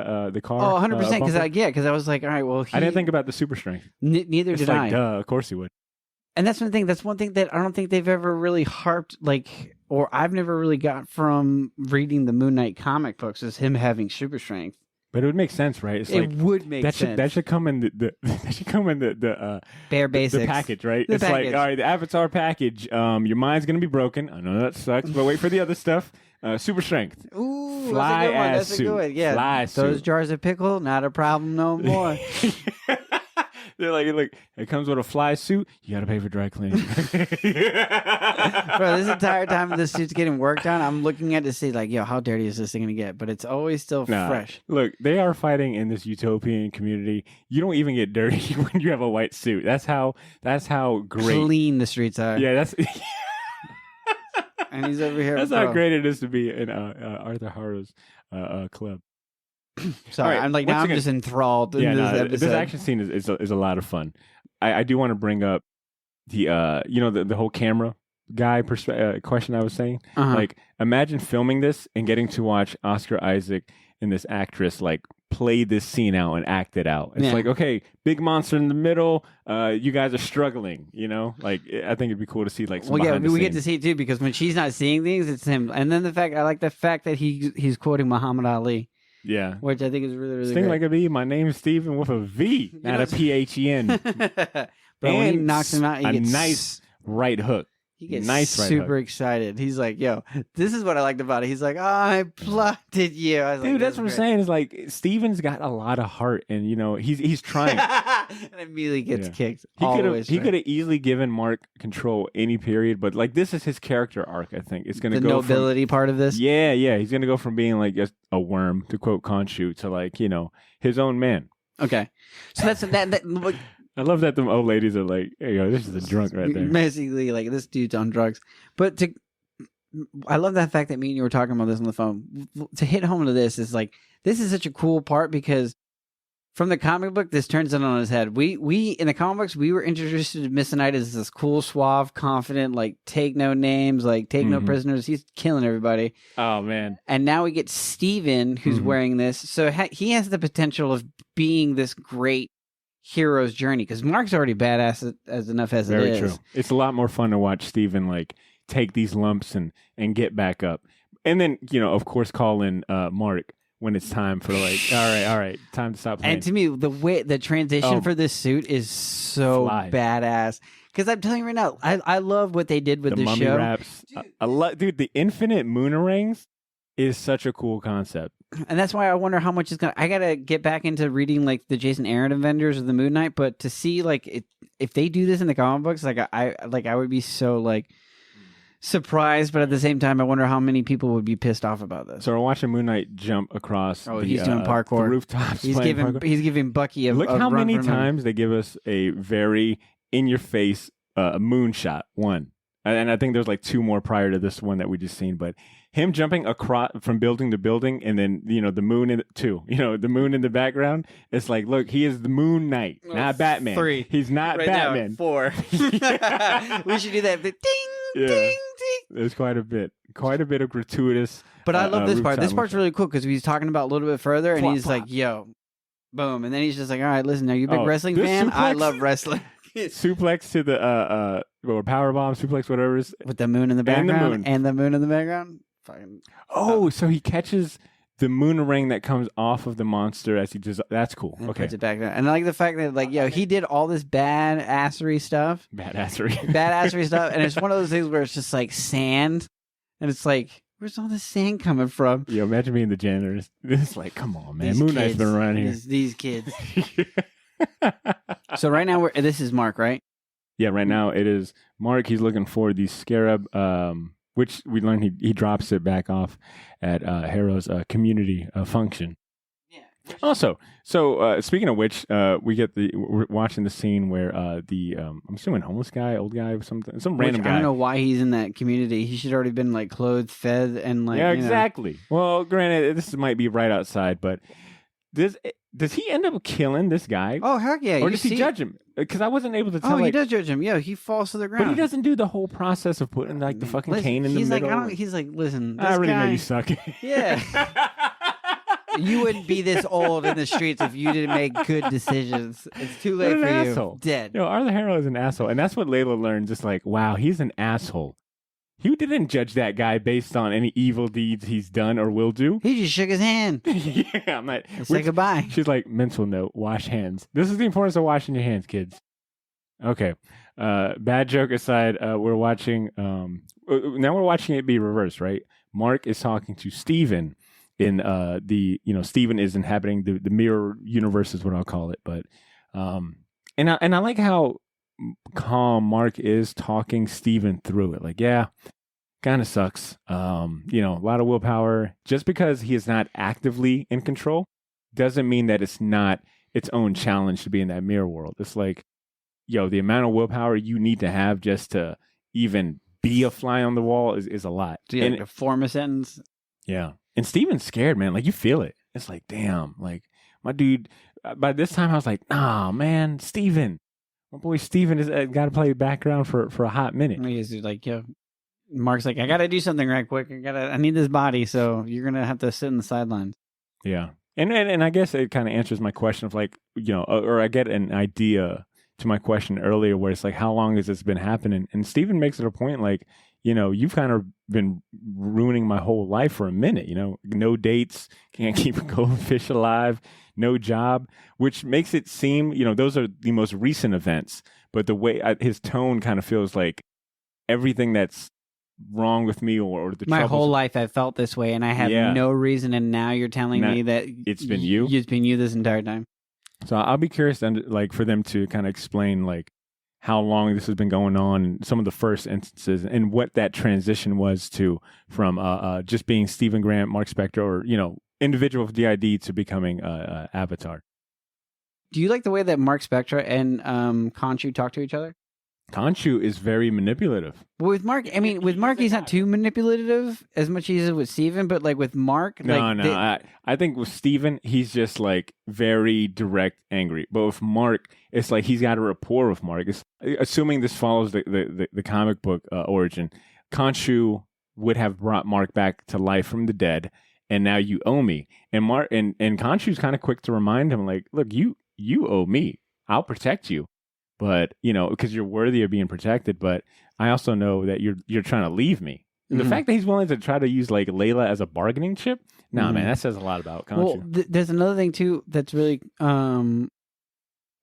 car? Oh, 100%. bumper? Because I was like, all right, well, I didn't think about the super strength. neither It's did like, I. duh, of course he would. And that's one thing. That's one thing that I don't think they've ever really harped, like, or I've never really got from reading the Moon Knight comic books is him having super strength. But it would make sense, right? It's It like would make sense. that should come in that should come in the bare basics. the package, right? The It's package. like, all right, the Avatar package. Your mind's gonna be broken. I know that sucks, but wait for the other stuff. Super strength. Ooh, Fly that's a good one. ass That's a suit. good one. Yeah, Fly those suit. jars of pickle, not a problem no more. They're like, look, it comes with a fly suit. You got to pay for dry cleaning. Bro, this entire time the suit's getting worked on, I'm looking at it to see, like, yo, how dirty is this thing gonna get? But it's always still Nah, fresh. Look, they are fighting in this utopian community. You don't even get dirty when you have a white suit. That's how great. Clean the streets are. Yeah, that's And he's over here. that's bro. how great it is to be in Arthur Harrow's club. Sorry, All right, I'm like, once now I'm again- just enthralled in Yeah, this no, episode. this action scene is a lot of fun. I do want to bring up the the whole camera guy question I was saying. Uh-huh. Like, imagine filming this and getting to watch Oscar Isaac and this actress like play this scene out and act it out. It's Yeah. like, okay, big monster in the middle. You guys are struggling. Like, I think it'd be cool to see like some Well, yeah, behind the we get to scenes. see it too because when she's not seeing things, it's him. And then I like the fact that he's quoting Muhammad Ali, Yeah. which I think is really, really Sting great. like a V. My name's Steven with a V, not a PHEN. But when he knocks him out, he a gets nice right hook. He gets nice right super hook. excited. He's like, "Yo, this is what I liked about it." He's like, I plotted you." I was like, Dude, that's what I'm "This is saying. Is like Steven's got a lot of heart, and he's trying. great." And immediately gets Yeah. kicked. He all could the way have straight. easily given Mark control any period, but like this is his character arc. I think it's gonna the go nobility part of this. From, yeah. He's gonna go from being like just a worm, to quote Khonshu, to like his own man. Okay, so that's that. Like, I love that the old ladies are like, "Hey, yo, this is a drunk right there." basically, like this dude's on drugs. But I love that fact that me and you were talking about this on the phone. To hit home to this is like this is such a cool part because from the comic book, this turns it on his head. We in the comic books, we were introduced to Mr. Knight as this cool, suave, confident, like take no names, like take no Mhm. prisoners. He's killing everybody. Oh man, And now we get Steven, who's Mhm. wearing this. So he has the potential of being this great hero's journey because Mark's already badass as enough as very it is. true. It's a lot more fun to watch Steven like take these lumps and get back up, and then of course call in Mark when it's time for like, all right, time to stop playing. And to me, the transition Oh. for this suit is so Fly. badass. Because I'm telling you right now, I love what they did with the this mummy show. wraps, dude. The infinite moonarangs is such a cool concept. And that's why I wonder how much is gonna. I gotta get back into reading like the Jason Aaron Avengers of the Moon Knight, but to see like if they do this in the comic books, like I would be so like surprised, but at the same time, I wonder how many people would be pissed off about this. So we're watching Moon Knight jump across. Oh, the, he's doing parkour. the rooftops. He's playing giving parkour. Bucky a Look a how run many for money. times they give us a very in your face moonshot. One, and I think there's like two more prior to this one that we just seen, but. Him jumping across from building to building, and then the moon in the moon in the background. It's like, look, he is the Moon Knight, not Batman. 3. He's not Right Batman. now, 4. We should do that. Ding, Yeah. ding, ding. There's quite a bit of gratuitous. But I love this part. This rooftop part's moonshot. really cool because he's talking about a little bit further, and Plop, he's plop. like, "Yo, boom," and then he's just like, "All right, listen, are you a big Oh, wrestling this fan? I suplex- love wrestling." suplex to the or power bomb suplex, whatever it is. With the moon in the And the background moon. and the moon in the background. Fucking Oh, so he catches the moonerang that comes off of the monster as he just. That's cool. and Okay, puts it back there. And I like the fact that like, yo, he did all this badassery stuff, badassery. stuff, and it's one of those things where it's just like sand, and it's like, where's all this sand coming from? Yo, imagine being the janitor. It's like, come on, man. These Moon Knight's kids, been around here. These kids. So right now this is Mark, right? Yeah, right now it is Mark. He's looking for the scarab, which we learned he drops it back off at Harrow's community function. Yeah. Also, so speaking of which, we're watching the scene where the I'm assuming homeless guy, old guy, some random guy. I don't know why he's in that community. He should already been like clothed, fed, and like Yeah, exactly. Well, granted, this might be right outside, but does he end up killing this guy? Oh heck yeah! Or does he judge him? Because I wasn't able to tell. Oh, he does judge him. Yeah, he falls to the ground. But he doesn't do the whole process of putting like the fucking cane in the middle. He's like, listen, this I already guy, know you suck. Yeah. You wouldn't be this old in the streets if you didn't make good decisions. It's too late for you. Asshole. Dead. Arthur Harrow is an asshole, and that's what Layla learns. Just like, wow, he's an asshole. He didn't judge that guy based on any evil deeds he's done or will do. He just shook his hand. Yeah, I'm like, say goodbye. She's like, mental note: wash hands. This is the importance of washing your hands, kids. Okay. Bad joke aside, we're watching. Now we're watching it be reversed, right? Mark is talking to Steven in Steven is inhabiting the mirror universe is what I'll call it. But and I like how calm Mark is talking Steven through it. Like, yeah, kind of sucks. A lot of willpower. Just because he is not actively in control doesn't mean that it's not its own challenge to be in that mirror world. It's like, the amount of willpower you need to have just to even be a fly on the wall is a lot. And to form a sentence. Yeah. And Steven's scared, man. Like, you feel it. It's like, damn. Like, my dude, by this time, I was like, nah, man, Steven. My boy Steven has got to play background for a hot minute. He's like, Mark's like, I got to do something right quick. I need this body, so you're going to have to sit in the sidelines. Yeah. And I guess it kind of answers my question of like, or I get an idea to my question earlier where it's like, how long has this been happening? And Steven makes it a point like, you've kind of been ruining my whole life for a minute, no dates, can't keep a goldfish alive, no job, which makes it seem, those are the most recent events. But the way his tone kind of feels like everything that's wrong with me or the my whole life I've felt this way and I have no reason. And now you're telling me that it's been you. It's been you this entire time. So I'll be curious for them to kind of explain like how long this has been going on, and some of the first instances, and what that transition was from just being Stephen Grant, Mark Spector, or individual of DID to becoming Avatar. Do you like the way that Mark Spector and Khonshu talk to each other? Khonshu is very manipulative. Well, with Mark, he's not too manipulative as much as he is with Steven, but like with Mark, I think with Steven, he's just like very direct, angry. But with Mark, it's like he's got a rapport with Mark. Assuming this follows the comic book origin, Khonshu would have brought Mark back to life from the dead, and now you owe me. And Mark and Khonshu's kind of quick to remind him, like, look, you owe me. I'll protect you. But, because you're worthy of being protected. But I also know that you're trying to leave me. And the fact that he's willing to try to use like Layla as a bargaining chip, man, that says a lot about Khonshu. Well, there's another thing too that's really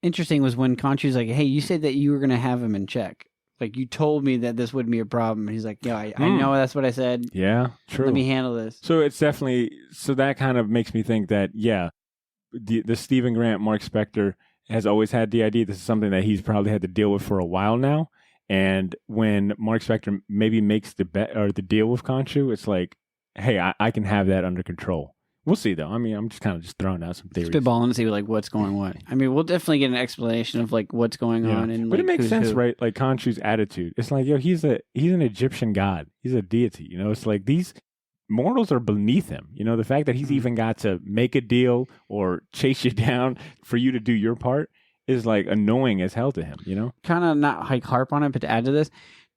interesting was when Khonshu's like, hey, you said that you were going to have him in check. Like, you told me that this wouldn't be a problem. And he's like, I know that's what I said. Yeah, true. Let me handle this. So it's definitely, that kind of makes me think that, the Stephen Grant, Mark Spector has always had DID. This is something that he's probably had to deal with for a while now. And when Mark Spector maybe makes the bet or the deal with Khonshu, it's like, hey, I can have that under control. We'll see, though. I mean, I'm just kind of throwing out some theories. Spitballing to see like what's going on. I mean, we'll definitely get an explanation of like what's going on. And but like, it makes sense, right? Like Khonshu's attitude. It's like, he's an Egyptian god. He's a deity. It's like these mortals are beneath him. The fact that he's even got to make a deal or chase you down for you to do your part is like annoying as hell to him. Kind of not like harp on it, but to add to this,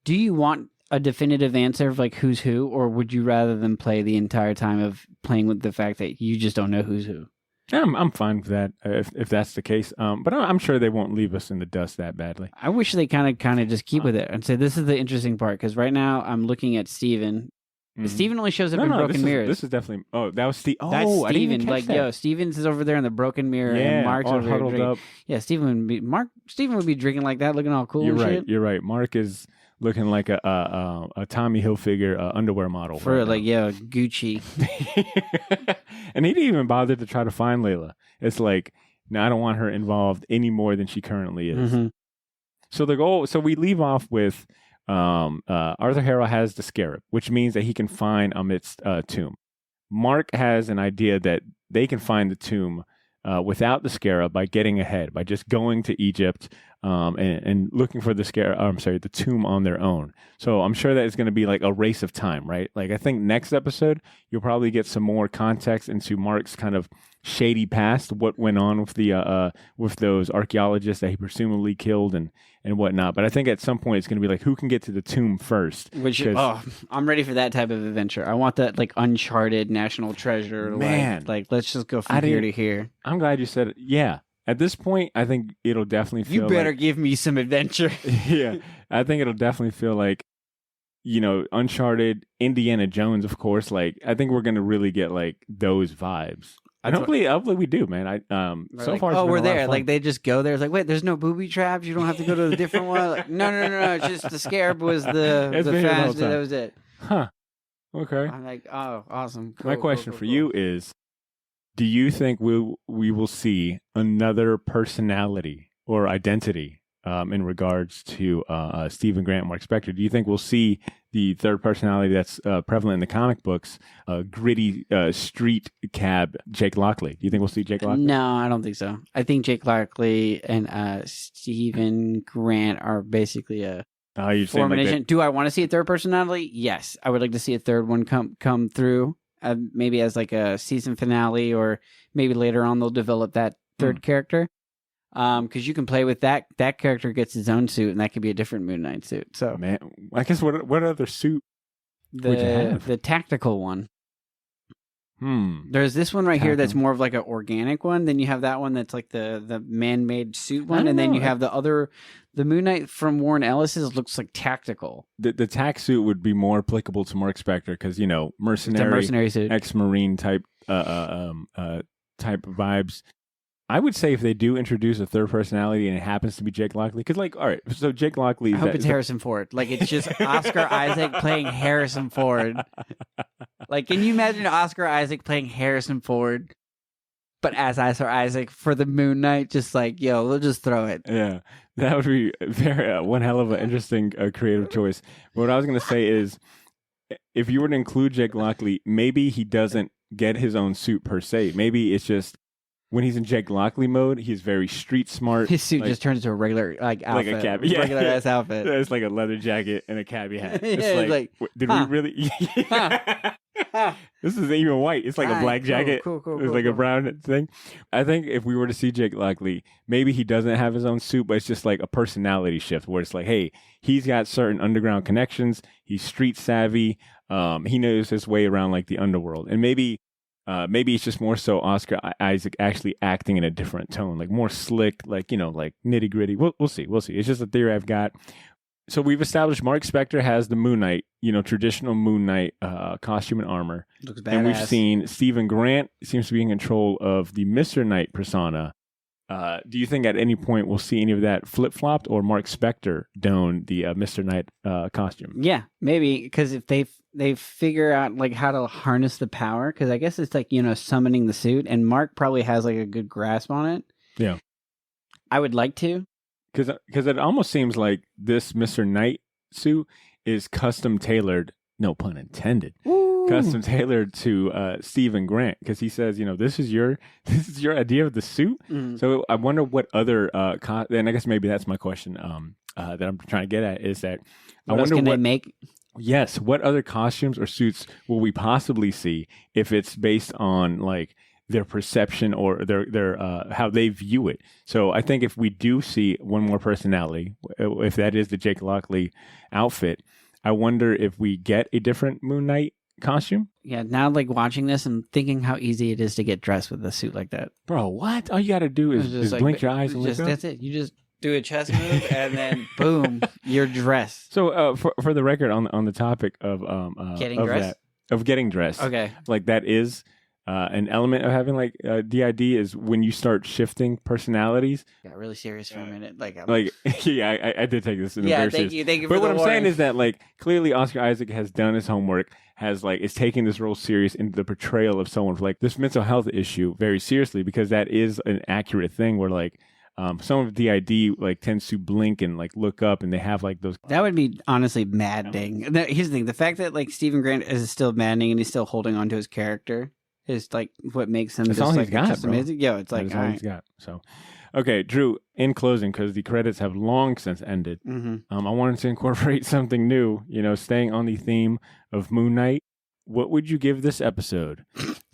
do you want a definitive answer of like who's who, or would you rather than play the entire time of playing with the fact that you just don't know who's who? I'm fine with that if that's the case. But I'm sure they won't leave us in the dust that badly. I wish they kind of just keep with it and say this is the interesting part, because right now I'm looking at Steven. Steven only shows up in broken mirrors. This is definitely. Oh, that was Steve. Oh, that's Steven. I didn't even catch that. Steven's is over there in the broken mirror, and Mark's over huddled there up. Yeah, Steven would be drinking like that, looking all cool. You're and right. Shit. You're right. Mark is looking like a Tommy Hilfiger underwear model for right Gucci. And he didn't even bother to try to find Layla. It's like, no, I don't want her involved any more than she currently is. So the goal, so we leave off with Arthur Harrow has the scarab, which means that he can find Amit's tomb. Mark has an idea that they can find the tomb without the scarab by getting ahead, by just going to Egypt and looking for the the tomb on their own. So I'm sure that it's going to be like a race of time, right? Like I think next episode, you'll probably get some more context into Mark's kind of shady past, what went on with the with those archaeologists that he presumably killed and whatnot. But I think at some point it's going to be like, who can get to the tomb first? Which I'm ready for that type of adventure. I want that like Uncharted National Treasure. Man, like let's just go from here to here. I'm glad you said it. Yeah. At this point, I think it'll definitely feel You better give me some adventure. Yeah. I think it'll definitely feel like, you know, Uncharted, Indiana Jones, of course. Like, I think we're going to really get like those vibes. Hopefully we do, man. So like, far, it's been we're a lot of there. fun. Like they just go there. It's like, wait, there's no booby traps. You don't have to go to a different one. Like, no. It's just the scarab was the It's been here the whole fast. time. That was it. Huh. Okay. I'm like, oh, awesome. Cool, My question cool, for cool. you is, do you think we will see another personality or identity in regards to Stephen Grant, Mark Spector? Do you think we'll see the third personality that's prevalent in the comic books, gritty street cab Jake Lockley? Do you think we'll see Jake Lockley? No, I don't think so. I think Jake Lockley and Stephen Grant are basically a You're saying like formation. Do I want to see a third personality? Yes, I would like to see a third one come through. Maybe as like a season finale, or maybe later on they'll develop that third character. Because you can play with that. That character gets his own suit, and that could be a different Moon Knight suit. So, man, I guess what other suit would you have? The tactical one. There's this one right here that's Tactical. more of like an organic one. Then you have that one that's like the man-made suit one, and then you have the Moon Knight from Warren Ellis's looks like tactical. The tack suit would be more applicable to Mark Spector because, you know, It's a mercenary suit. ex-Marine type vibes. I would say if they do introduce a third personality and it happens to be Jake Lockley, because like, all right, so Jake Lockley. I hope it's Harrison Ford. Like it's just Oscar Isaac playing Harrison Ford. Like, can you imagine Oscar Isaac playing Harrison Ford, but as Oscar Isaac for the Moon Knight? Just like, yo, we'll just throw it. Yeah, that would be very one hell of an interesting creative choice. But what I was going to say is, if you were to include Jake Lockley, maybe he doesn't get his own suit per se. Maybe it's just when he's in Jake Lockley mode, he's very street smart. His suit just turns into a regular outfit, like a cabbie, regular ass outfit. It's like a leather jacket and a cabbie hat. Yeah, It's it's like, did huh. we really? This isn't even white. It's like a Alright, black jacket. cool, It's like a cool. brown thing. I think if we were to see Jake Lockley, maybe he doesn't have his own suit, but it's just like a personality shift where it's like, hey, he's got certain underground connections. He's street savvy. He knows his way around like the underworld, and maybe it's just more so Oscar Isaac actually acting in a different tone, like more slick, like, you know, like nitty gritty. We'll see. It's just a theory I've got. So we've established Mark Spector has the Moon Knight, you know, traditional Moon Knight costume and armor. Looks badass. And we've seen Stephen Grant seems to be in control of the Mr. Knight persona. Do you think at any point we'll see any of that flip-flopped, or Mark Spector don the Mr. Knight costume? Yeah, maybe, because if they figure out like how to harness the power, because I guess it's like, you know, summoning the suit, and Mark probably has like a good grasp on it. Yeah. I would like to. Because it almost seems like this Mr. Knight suit is custom tailored, no pun intended, custom tailored to Stephen Grant, because he says, you know, this is your idea of the suit. So I wonder what other and I guess maybe that's my question that I'm trying to get at, is that What else can they make? Yes, what other costumes or suits will we possibly see if it's based on like their perception or their how they view it? So I think if we do see one more personality, if that is the Jake Lockley outfit, I wonder if we get a different Moon Knight costume. Yeah, now like watching this and thinking how easy it is to get dressed with a suit like that. Bro, what? All you got to do It's is just like, blink your eyes and just look up. that's it. You just do a chest move and then boom, you're dressed. So for the record, on the topic of Getting dressed? of getting dressed, Okay. like that is an element of having like DID is when you start shifting personalities. Got really serious for a minute. Like Yeah, I did take this in a yeah, very thank serious. you But for what the I'm warning. saying is that like clearly Oscar Isaac has done his homework, is taking this role serious in the portrayal of someone with like this mental health issue very seriously, because that is an accurate thing where like Some of the ID like tends to blink and like look up, and they have like those. That would be honestly maddening. Here's the thing: the fact that like Stephen Grant is still maddening and he's still holding on to his character is like what makes him That's just all like he's got, just bro. amazing. Yeah, it's like That's all he's got. So, okay, Drew. In closing, because the credits have long since ended, I wanted to incorporate something new. Staying on the theme of Moon Knight. What would you give this episode?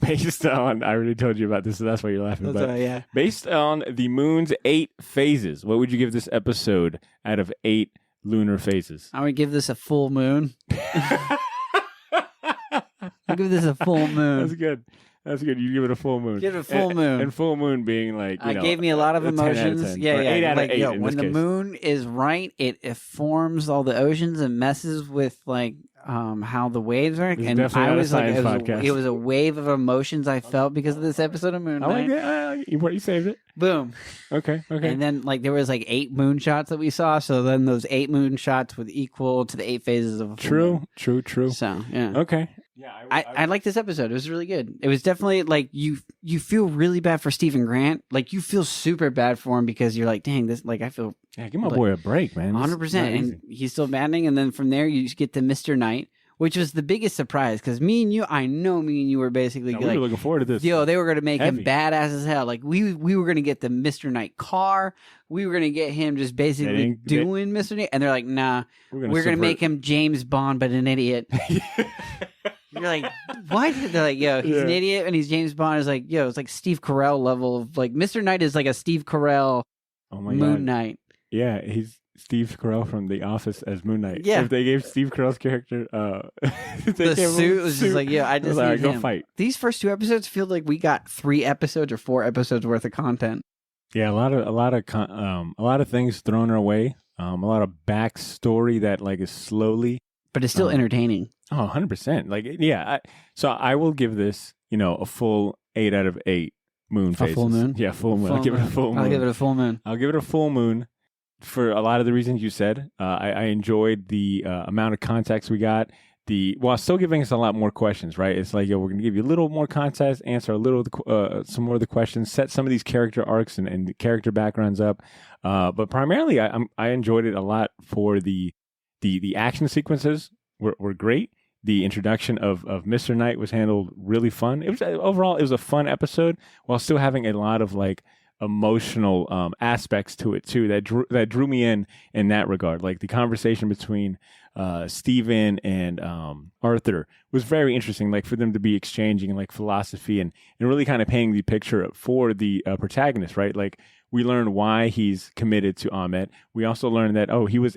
Based on, I already told you about this, so that's why you're laughing. yeah. Based on the moon's 8 phases, what would you give this episode out of 8 lunar phases? I would give this a full moon. I'll give this a full moon. That's good. That's good. You give it a full moon. Give it a full moon. And full moon being like, gave me a lot of 10 out emotions. 10. Yeah, Or yeah. 8 out like, of 8 yo, in when this the case. moon is right, it forms all the oceans and messes with like how the waves are. This is And definitely I not a was like, science podcast. it was a wave of emotions I felt because of this episode of Moon I like Knight. that. You saved it. Boom. Okay. And then like there was like 8 moon shots that we saw. So then those 8 moon shots would equal to the 8 phases of a full moon. True. So yeah. Okay. Yeah, I like this episode. It was really good. It was definitely like you feel really bad for Stephen Grant. Like you feel super bad for him because you're like, dang, this like I feel give my boy a break, man. 100%. And he's still maddening. And then from there you just get to Mr. Knight, which was the biggest surprise because I know me and you were basically we were looking forward to this. Yo, they were going to make Heavy. him badass as hell. Like we were going to get the Mr. Knight car. We were going to get him just basically doing Mr. Knight. And they're like, nah, we're going to make him James Bond, but an idiot. You're like, what? They're like, yo, he's an idiot and he's James Bond. It's like, yo, it's like Steve Carell level of like Mr. Knight is like a Steve Carell Moon Knight. Yeah, he's Steve Carell from The Office as Moon Knight. Yeah. If they gave Steve Carell's character the suit was just like, yeah, I just need go him. fight. These first 2 episodes feel like we got 3 episodes or 4 episodes worth of content. Yeah, a lot of things thrown our way. A lot of backstory that like is slowly, but it's still entertaining. Oh, 100%. Like, yeah. So I will give this, a full 8 out of 8 moon phases. A full moon? Yeah, full moon. I'll give it a full moon. I'll give it a full moon. I'll give it a full moon for a lot of the reasons you said. I enjoyed the amount of context we got. While still giving us a lot more questions, right? It's like, we're going to give you a little more context, answer some more of the questions, set some of these character arcs and character backgrounds up. But primarily, I enjoyed it a lot for the action sequences were great. The introduction of Mr. Knight was handled really fun. It was overall a fun episode while still having a lot of like emotional aspects to it too that drew me in that regard. Like the conversation between Steven and Arthur was very interesting. Like for them to be exchanging like philosophy and really kind of painting the picture for the protagonist, right? Like we learned why he's committed to Ahmet. We also learned that he was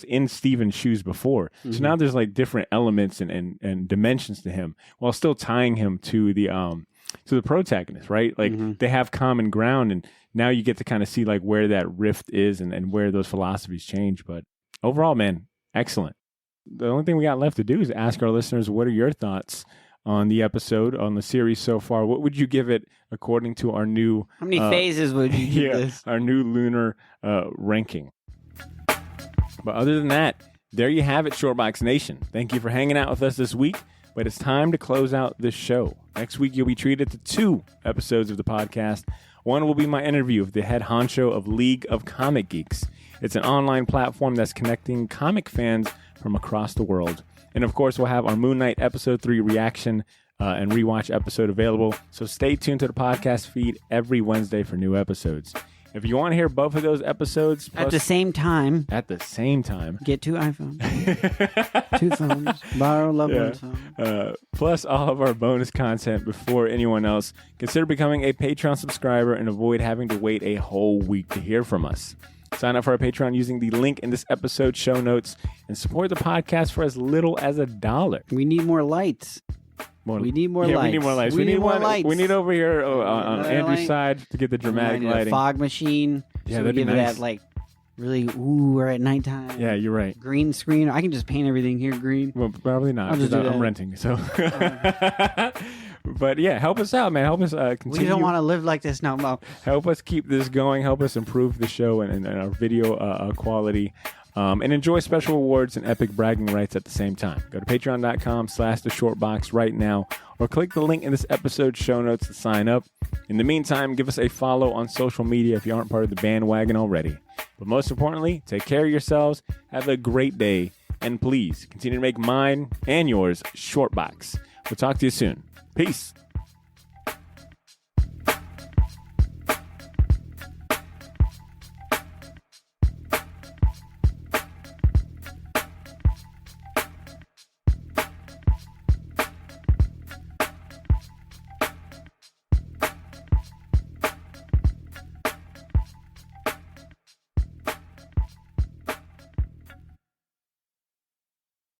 in Steven's shoes before. Mm-hmm. So now there's like different elements and dimensions to him while still tying him to the protagonist, right? Like they have common ground, and now you get to kind of see like where that rift is and where those philosophies change. But overall, man, excellent. The only thing we got left to do is ask our listeners, what are your thoughts on the episode, on the series so far? What would you give it according to our new... How many phases would you give this? Our new lunar ranking. But other than that, there you have it, Shortbox Nation. Thank you for hanging out with us this week, but it's time to close out this show. Next week, you'll be treated to 2 episodes of the podcast. One will be my interview with the head honcho of League of Comic Geeks. It's an online platform that's connecting comic fans from across the world. And of course, we'll have our Moon Knight Episode 3 reaction and rewatch episode available. So stay tuned to the podcast feed every Wednesday for new episodes. If you want to hear both of those episodes at the same time, get 2 iPhones, 2 phones, borrow loved one's phone. Plus all of our bonus content before anyone else, consider becoming a Patreon subscriber and avoid having to wait a whole week to hear from us. Sign up for our Patreon using the link in this episode's show notes and support the podcast for as little as $1. We need more lights. We need more lights. We need more lights. We need more lights. We need over here on Andrew's side to get the dramatic lighting. A fog machine. Yeah, so that'd we be give nice. it that like really we're at nighttime. Yeah, you're right. Green screen. I can just paint everything here green. Well, probably not. I'll just do I'm that. renting. So, but yeah, help us out, man. Help us continue. We don't want to live like this no more. Help us keep this going. Help us improve the show and our video quality. And enjoy special rewards and epic bragging rights at the same time. Go to patreon.com/theshortbox right now. or click the link in this episode's show notes to sign up. In the meantime, give us a follow on social media if you aren't part of the bandwagon already. But most importantly, take care of yourselves, have a great day, and please continue to make mine and yours short box. We'll talk to you soon. Peace.